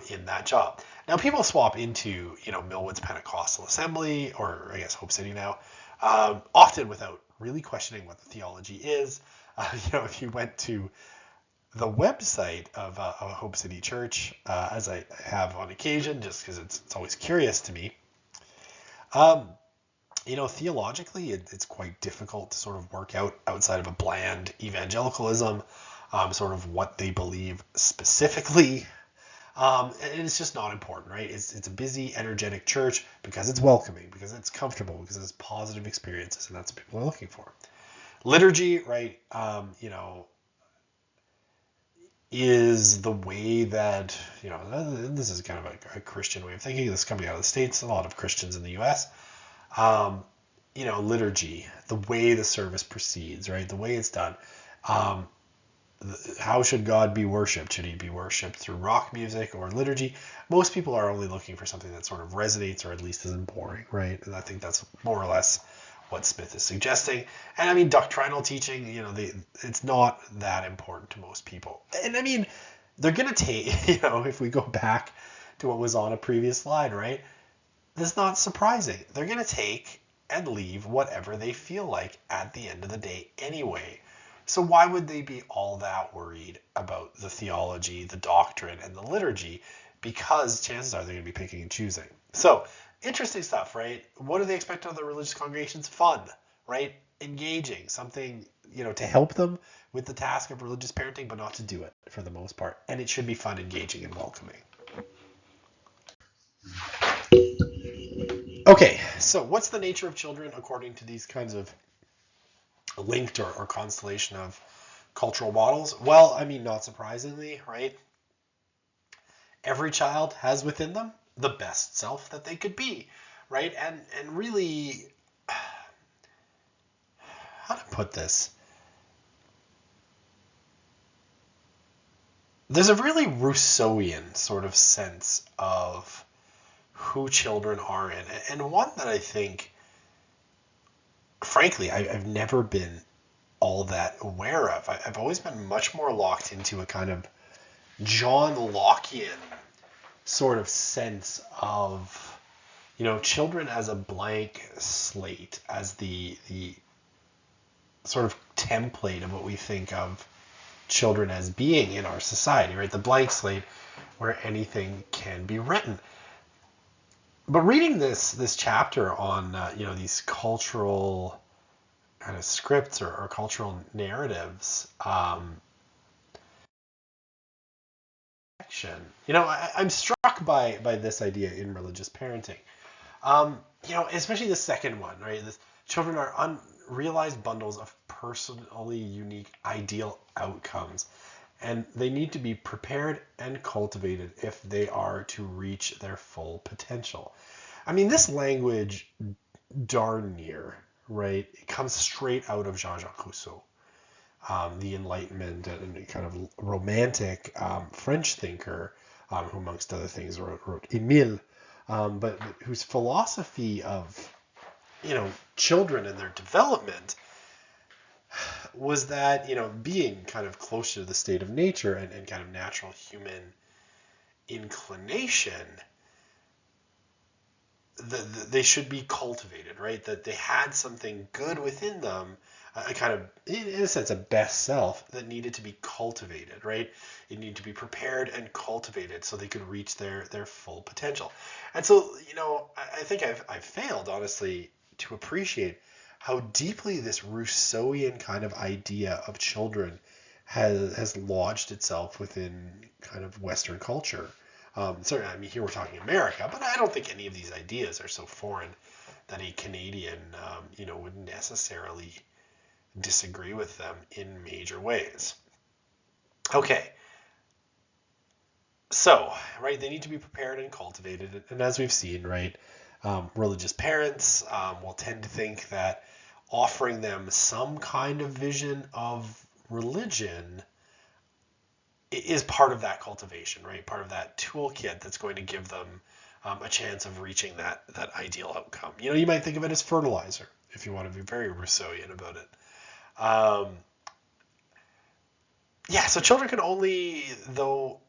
in that job. Now, people swap into, Millwood's Pentecostal Assembly, or I guess Hope City now, often without really questioning what the theology is. If you went to the website of Hope City Church, as I have on occasion, just because it's always curious to me, theologically, it's quite difficult to sort of work out outside of a bland evangelicalism, sort of what they believe specifically. And it's just not important, right? It's a busy, energetic church because it's welcoming, because it's comfortable, because it's positive experiences, and that's what people are looking for. Liturgy, right? Is the way that, this is kind of a Christian way of thinking. This is coming out of the States, a lot of Christians in the U.S. Liturgy, the way the service proceeds, right? The way it's done. How should God be worshipped? Should he be worshipped through rock music or liturgy? Most people are only looking for something that sort of resonates or at least isn't boring, right? And I think that's more or less what Smith is suggesting. And I mean, doctrinal teaching, it's not that important to most people. And I mean, they're going to take, if we go back to what was on a previous slide, right? That's not surprising. They're going to take and leave whatever they feel like at the end of the day anyway. So why would they be all that worried about the theology, the doctrine, and the liturgy? Because chances are they're going to be picking and choosing. So interesting stuff, right? What do they expect of the religious congregations? Fun, right? Engaging, something, to help them with the task of religious parenting, but not to do it for the most part. And it should be fun, engaging, and welcoming. Okay, so what's the nature of children according to these kinds of linked or constellation of cultural models? Well, I mean, not surprisingly, right? Every child has within them the best self that they could be, right? And really, how to put this? There's a really Rousseauian sort of sense of who children are in, and one that I think, frankly, I've never been all that aware of. I've always been much more locked into a kind of John Lockean sort of sense of children as a blank slate, as the sort of template of what we think of children as being in our society, right? The blank slate where anything can be written. But reading this chapter on these cultural kind of scripts or cultural narratives, I'm struck by this idea in religious parenting. Especially the second one, right? Children are unrealized bundles of personally unique ideal outcomes, and they need to be prepared and cultivated if they are to reach their full potential. I mean, this language, darn near, right? It comes straight out of Jean-Jacques Rousseau, the Enlightenment and kind of romantic French thinker, who amongst other things wrote Emile, but whose philosophy of children and their development was that being kind of closer to the state of nature and kind of natural human inclination, they should be cultivated, right? That they had something good within them, a kind of, in a sense, a best self that needed to be cultivated, right? It needed to be prepared and cultivated so they could reach their full potential. And so, I think I've failed, honestly, to appreciate how deeply this Rousseauian kind of idea of children has lodged itself within kind of Western culture. Certainly, I mean, here we're talking America, but I don't think any of these ideas are so foreign that a Canadian, would necessarily disagree with them in major ways. Okay, so, right, they need to be prepared and cultivated, and as we've seen, right, religious parents will tend to think that offering them some kind of vision of religion is part of that cultivation, right? Part of that toolkit that's going to give them a chance of reaching that ideal outcome. You might think of it as fertilizer if you want to be very Rousseauian about it. So children can only, though,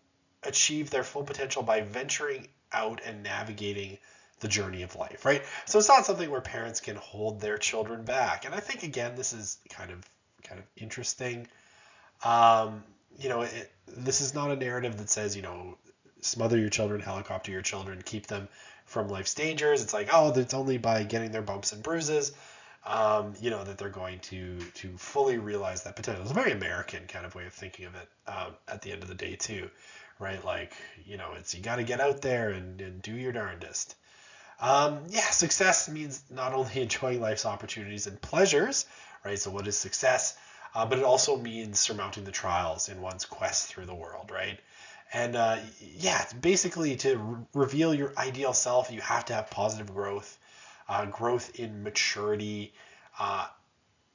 achieve their full potential by venturing out and navigating the journey of life, right? So it's not something where parents can hold their children back. And I think, again, this is kind of interesting. This is not a narrative that says, smother your children, helicopter your children, keep them from life's dangers. It's like, oh, it's only by getting their bumps and bruises, that they're going to fully realize that potential. It's a very American kind of way of thinking of it, at the end of the day too, right? Like, it's, you got to get out there and do your darndest. Success means not only enjoying life's opportunities and pleasures, right? So what is success? But it also means surmounting the trials in one's quest through the world, right? And basically to reveal your ideal self, you have to have positive growth, growth in maturity,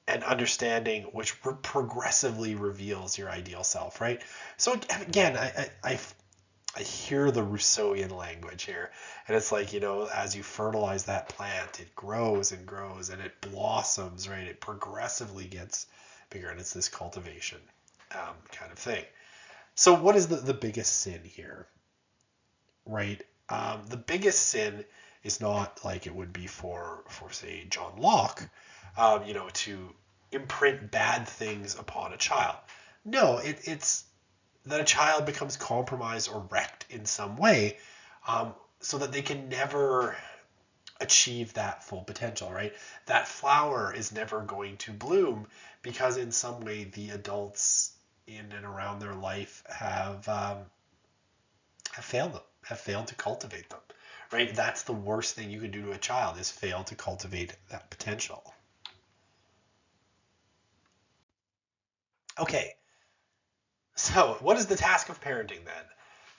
and understanding, which progressively reveals your ideal self, right? So again, I hear the Rousseauian language here, and it's like, as you fertilize that plant, it grows and grows and it blossoms, right? It progressively gets bigger, and it's this cultivation kind of thing. So what is the biggest sin here, right? The biggest sin is not like it would be for say John Locke, to imprint bad things upon a child. No, it's that a child becomes compromised or wrecked in some way, so that they can never achieve that full potential, right? That flower is never going to bloom because in some way the adults in and around their life have failed them, have failed to cultivate them, right? That's the worst thing you can do to a child, is fail to cultivate that potential. Okay, so what is the task of parenting then?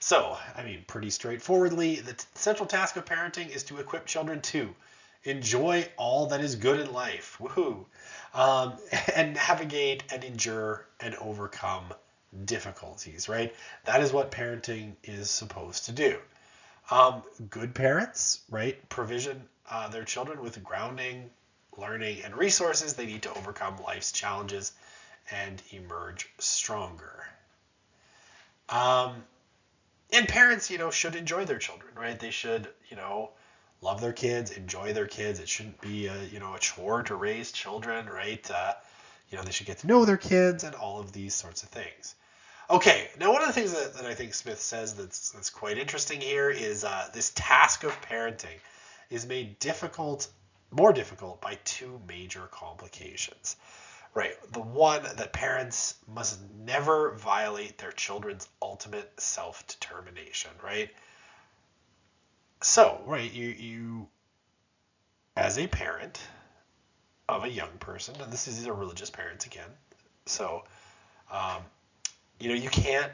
So, I mean, pretty straightforwardly, the central task of parenting is to equip children to enjoy all that is good in life, woohoo, and navigate and endure and overcome difficulties, right? That is what parenting is supposed to do. Good parents, right, provision their children with grounding, learning, and resources they need to overcome life's challenges and emerge stronger. And parents, should enjoy their children, right? They should, love their kids, enjoy their kids. It shouldn't be a chore to raise children, right? They should get to know their kids and all of these sorts of things. Okay, now one of the things that I think Smith says that's quite interesting here is this task of parenting is made more difficult by two major complications. Right, the one that parents must never violate their children's ultimate self-determination, right? So, right, you as a parent of a young person, and these are religious parents again, so um, you can't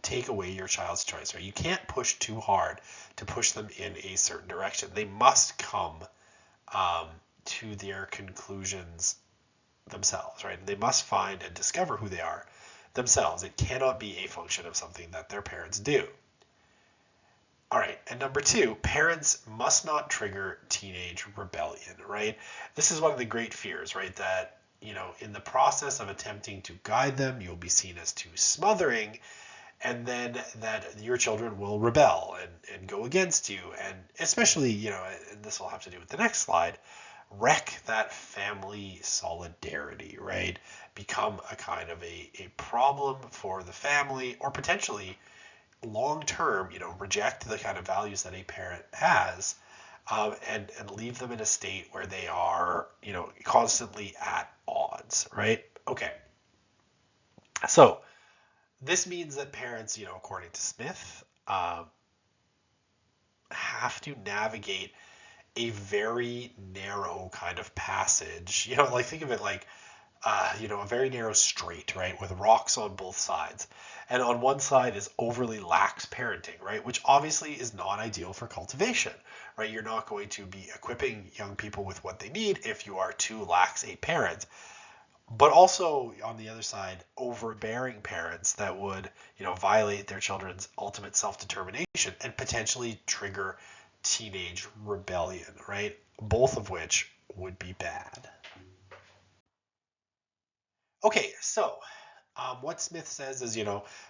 take away your child's choice, right? You can't push too hard to push them in a certain direction. They must come to their conclusions themselves, right? They must find and discover who they are themselves. It cannot be a function of something that their parents do. All right, and number two, parents must not trigger teenage rebellion, right? This is one of the great fears, right? That, in the process of attempting to guide them, you'll be seen as too smothering, and then that your children will rebel and go against you. And especially, and this will have to do with the next slide, wreck that family solidarity, right? Become a kind of a problem for the family, or potentially long term, reject the kind of values that a parent has, and leave them in a state where they are, constantly at odds, right? Okay. So this means that parents, according to Smith, have to navigate a very narrow kind of passage. Like think of it like, a very narrow strait, right, with rocks on both sides. And on one side is overly lax parenting, right, which obviously is not ideal for cultivation, right? You're not going to be equipping young people with what they need if you are too lax a parent. But also on the other side, overbearing parents that would, violate their children's ultimate self-determination and potentially trigger teenage rebellion, right? Both of which would be bad. Okay, so what Smith says is,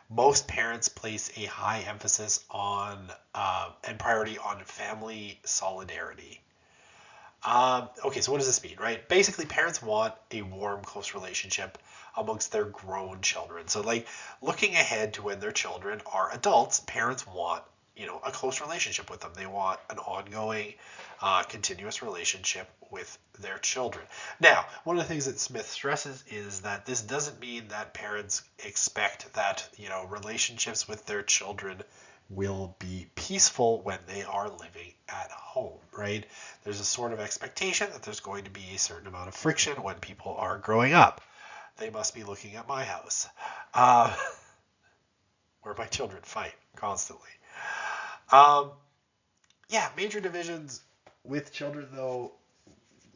most parents place a high emphasis on and priority on family solidarity. Okay, so what does this mean, right? Basically, parents want a warm, close relationship amongst their grown children. So, like, looking ahead to when their children are adults, parents want, a close relationship with them. They want an ongoing, continuous relationship with their children. Now, one of the things that Smith stresses is that this doesn't mean that parents expect that, relationships with their children will be peaceful when they are living at home, right? There's a sort of expectation that there's going to be a certain amount of friction when people are growing up. They must be looking at my house, where my children fight constantly. Yeah, major divisions with children, though,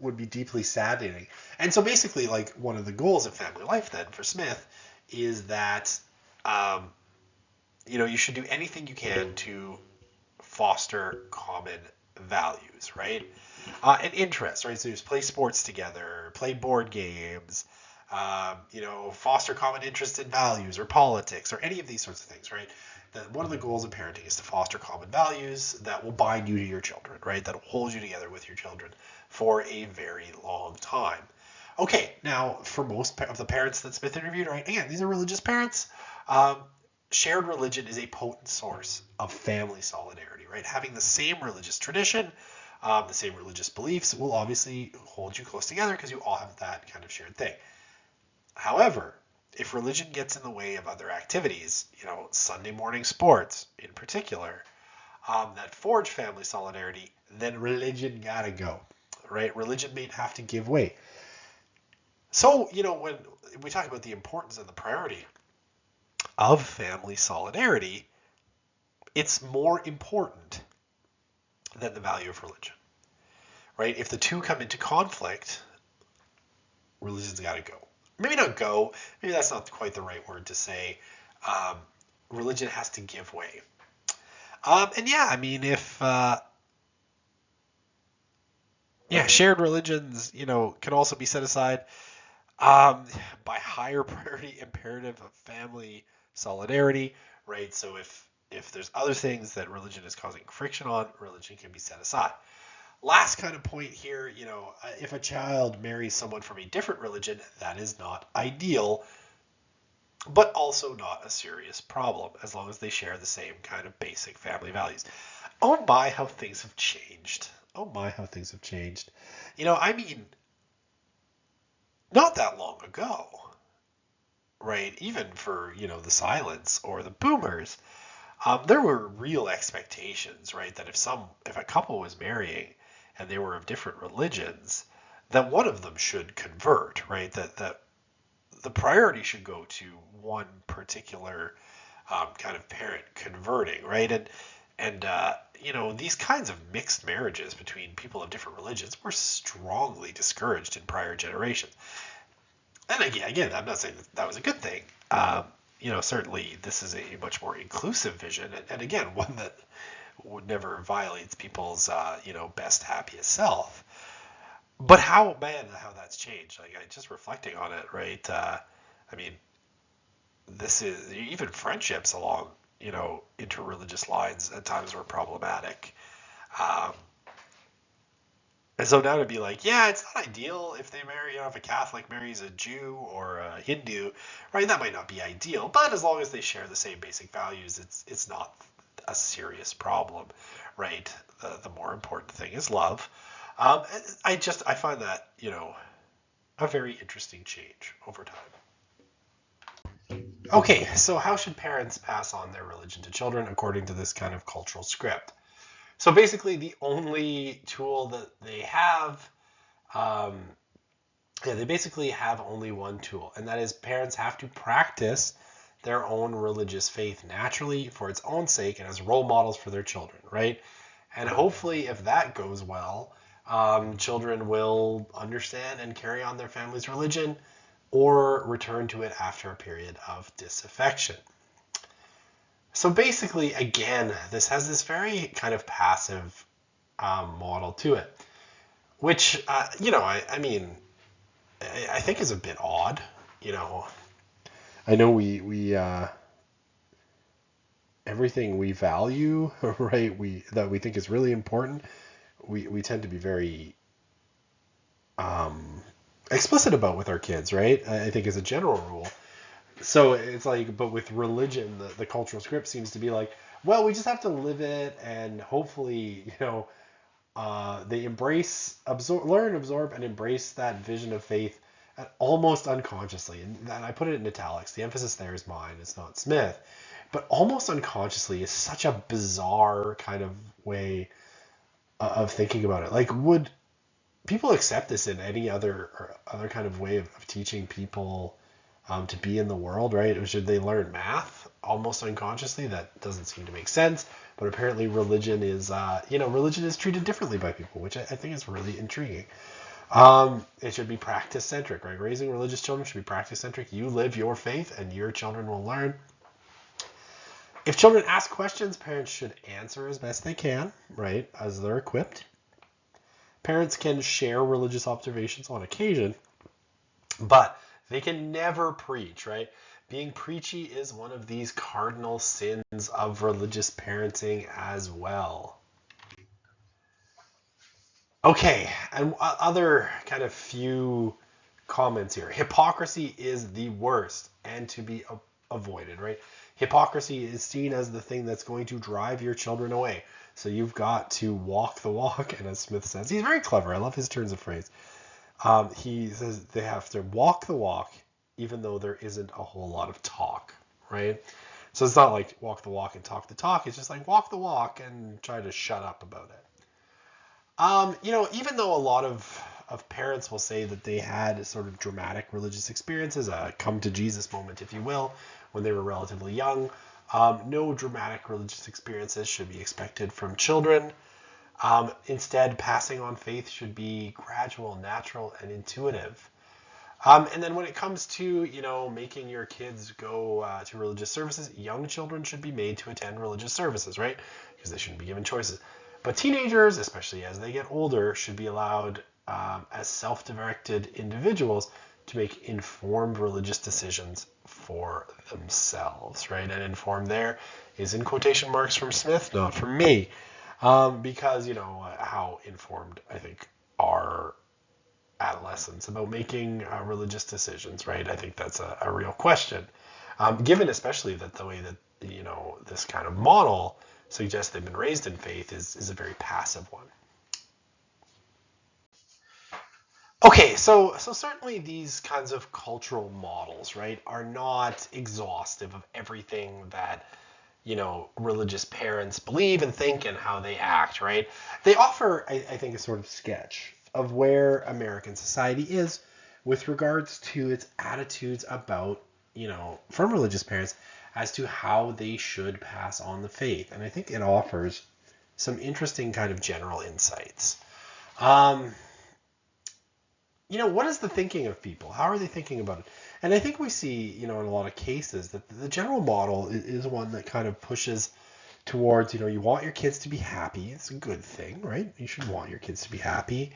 would be deeply saddening. And so basically, like, one of the goals of family life then for Smith is that you should do anything you can to foster common values, right? And interests, right? So just play sports together, play board games, foster common interests and values, or politics, or any of these sorts of things, right? One of the goals of parenting is to foster common values that will bind you to your children, right? That will hold you together with your children for a very long time. Okay, now for most of the parents that Smith interviewed, right? Again, these are religious parents. Shared religion is a potent source of family solidarity, right? Having the same religious tradition, the same religious beliefs will obviously hold you close together because you all have that kind of shared thing. However, if religion gets in the way of other activities, Sunday morning sports in particular, that forge family solidarity, then religion gotta go, right? Religion may have to give way. So, when we talk about the importance and the priority of family solidarity, it's more important than the value of religion, right? If the two come into conflict, religion's got to go. Maybe not go. Maybe that's not quite the right word to say. Religion has to give way. And yeah, I mean, if shared religions, can also be set aside by higher priority imperative of family solidarity, right? So if if there's other things that religion is causing friction on, religion can be set aside. Last kind of point here, if a child marries someone from a different religion, that is not ideal, but also not a serious problem as long as they share the same kind of basic family values. Oh my, how things have changed. Oh my, how things have changed. I mean, not that long ago, right? Even for, the silents or the boomers, there were real expectations, right? That if a couple was marrying and they were of different religions, that one of them should convert, right? That the priority should go to one particular kind of parent converting, right? And these kinds of mixed marriages between people of different religions were strongly discouraged in prior generations. And again, I'm not saying that was a good thing. Certainly this is a much more inclusive vision, and again, one that would never violates people's, best, happiest self. But how that's changed. Like, just reflecting on it, right? I mean, this is even friendships along, interreligious lines at times were problematic. Um, and so now to be like, yeah, it's not ideal if they marry, if a Catholic marries a Jew or a Hindu, right? That might not be ideal, but as long as they share the same basic values, it's not a serious problem, right? The more important thing is love. I find that, a very interesting change over time. Okay, so how should parents pass on their religion to children according to this kind of cultural script? So basically, the only tool that they have, um, they basically have only one tool, and that is parents have to practice their own religious faith naturally for its own sake and as role models for their children, right? And hopefully, if that goes well, children will understand and carry on their family's religion or return to it after a period of disaffection. So basically, again, this has this very kind of passive model to it, which, I mean, I think is a bit odd. I know we everything we value, right? That we think is really important. We tend to be very explicit about with our kids, right? I think as a general rule. So it's like, but with religion, the cultural script seems to be like, well, we just have to live it, and hopefully, they learn, absorb, and embrace that vision of faith almost unconsciously. And I put it in italics. The emphasis there is mine. It's not Smith. But almost unconsciously is such a bizarre kind of way of thinking about it. Like, would people accept this in any other kind of way of teaching people to be in the world, right? Or should they learn math almost unconsciously? That doesn't seem to make sense. But apparently religion is, religion is treated differently by people, which I think is really intriguing. It should be practice-centric, right? Raising religious children should be practice-centric. You live your faith and your children will learn. If children ask questions, parents should answer as best they can, right, as they're equipped. Parents can share religious observations on occasion, but they can never preach, right? Being preachy is one of these cardinal sins of religious parenting as well. Okay, and other kind of few comments here. Hypocrisy is the worst and to be avoided, right? Hypocrisy is seen as the thing that's going to drive your children away. So you've got to walk the walk, and as Smith says, he's very clever. I love his turns of phrase. He says they have to walk the walk, even though there isn't a whole lot of talk, right? So it's not like walk the walk and talk the talk. It's just like walk the walk and try to shut up about it. Even though a lot of parents will say that they had sort of dramatic religious experiences, a come to Jesus moment, if you will, when they were relatively young, no dramatic religious experiences should be expected from children. Instead, passing on faith should be gradual, natural, and intuitive. And then when it comes to, making your kids go to religious services, young children should be made to attend religious services, right? Because they shouldn't be given choices. But teenagers, especially as they get older, should be allowed as self-directed individuals to make informed religious decisions for themselves, right? And informed there is in quotation marks from Smith, not from me, because, how informed I think are adolescents about making religious decisions, right? I think that's a real question, given especially that the way that, this kind of model suggests they've been raised in faith is a very passive one. Okay, so certainly these kinds of cultural models, right, are not exhaustive of everything that, religious parents believe and think and how they act, right? They offer, I think, a sort of sketch of where American society is with regards to its attitudes about, from religious parents as to how they should pass on the faith. And I think it offers some interesting kind of general insights. What is the thinking of people? How are they thinking about it? And I think we see, in a lot of cases that the general model is one that kind of pushes towards, you want your kids to be happy. It's a good thing, right? You should want your kids to be happy.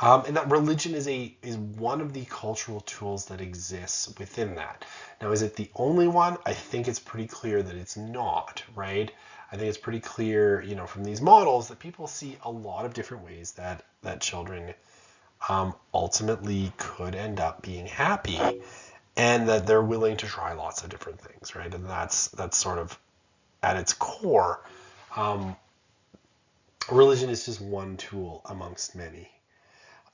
And that religion is one of the cultural tools that exists within that. Now, is it the only one? I think it's pretty clear that it's not, right? I think it's pretty clear, from these models that people see a lot of different ways that children ultimately could end up being happy, and that they're willing to try lots of different things, right? And that's sort of at its core. Religion is just one tool amongst many.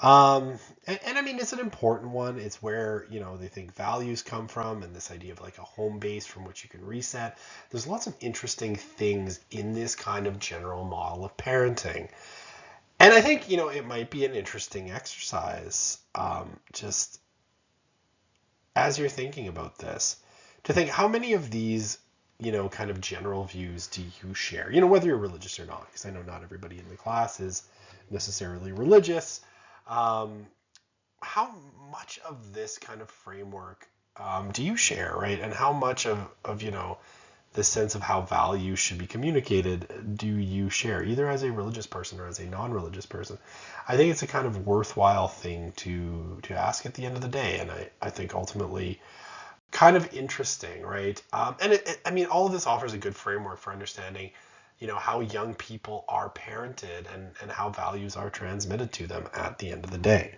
And I mean, it's an important one. It's where, they think values come from, and this idea of like a home base from which you can reset. There's lots of interesting things in this kind of general model of parenting. And I think, it might be an interesting exercise, just as you're thinking about this, to think how many of these, kind of general views do you share? Whether you're religious or not, because I know not everybody in the class is necessarily religious. How much of this kind of framework do you share, right? And how much of the sense of how values should be communicated do you share, either as a religious person or as a non-religious person? I think it's a kind of worthwhile thing to ask at the end of the day, and I think ultimately kind of interesting, right? I mean, all of this offers a good framework for understanding, how young people are parented and how values are transmitted to them at the end of the day.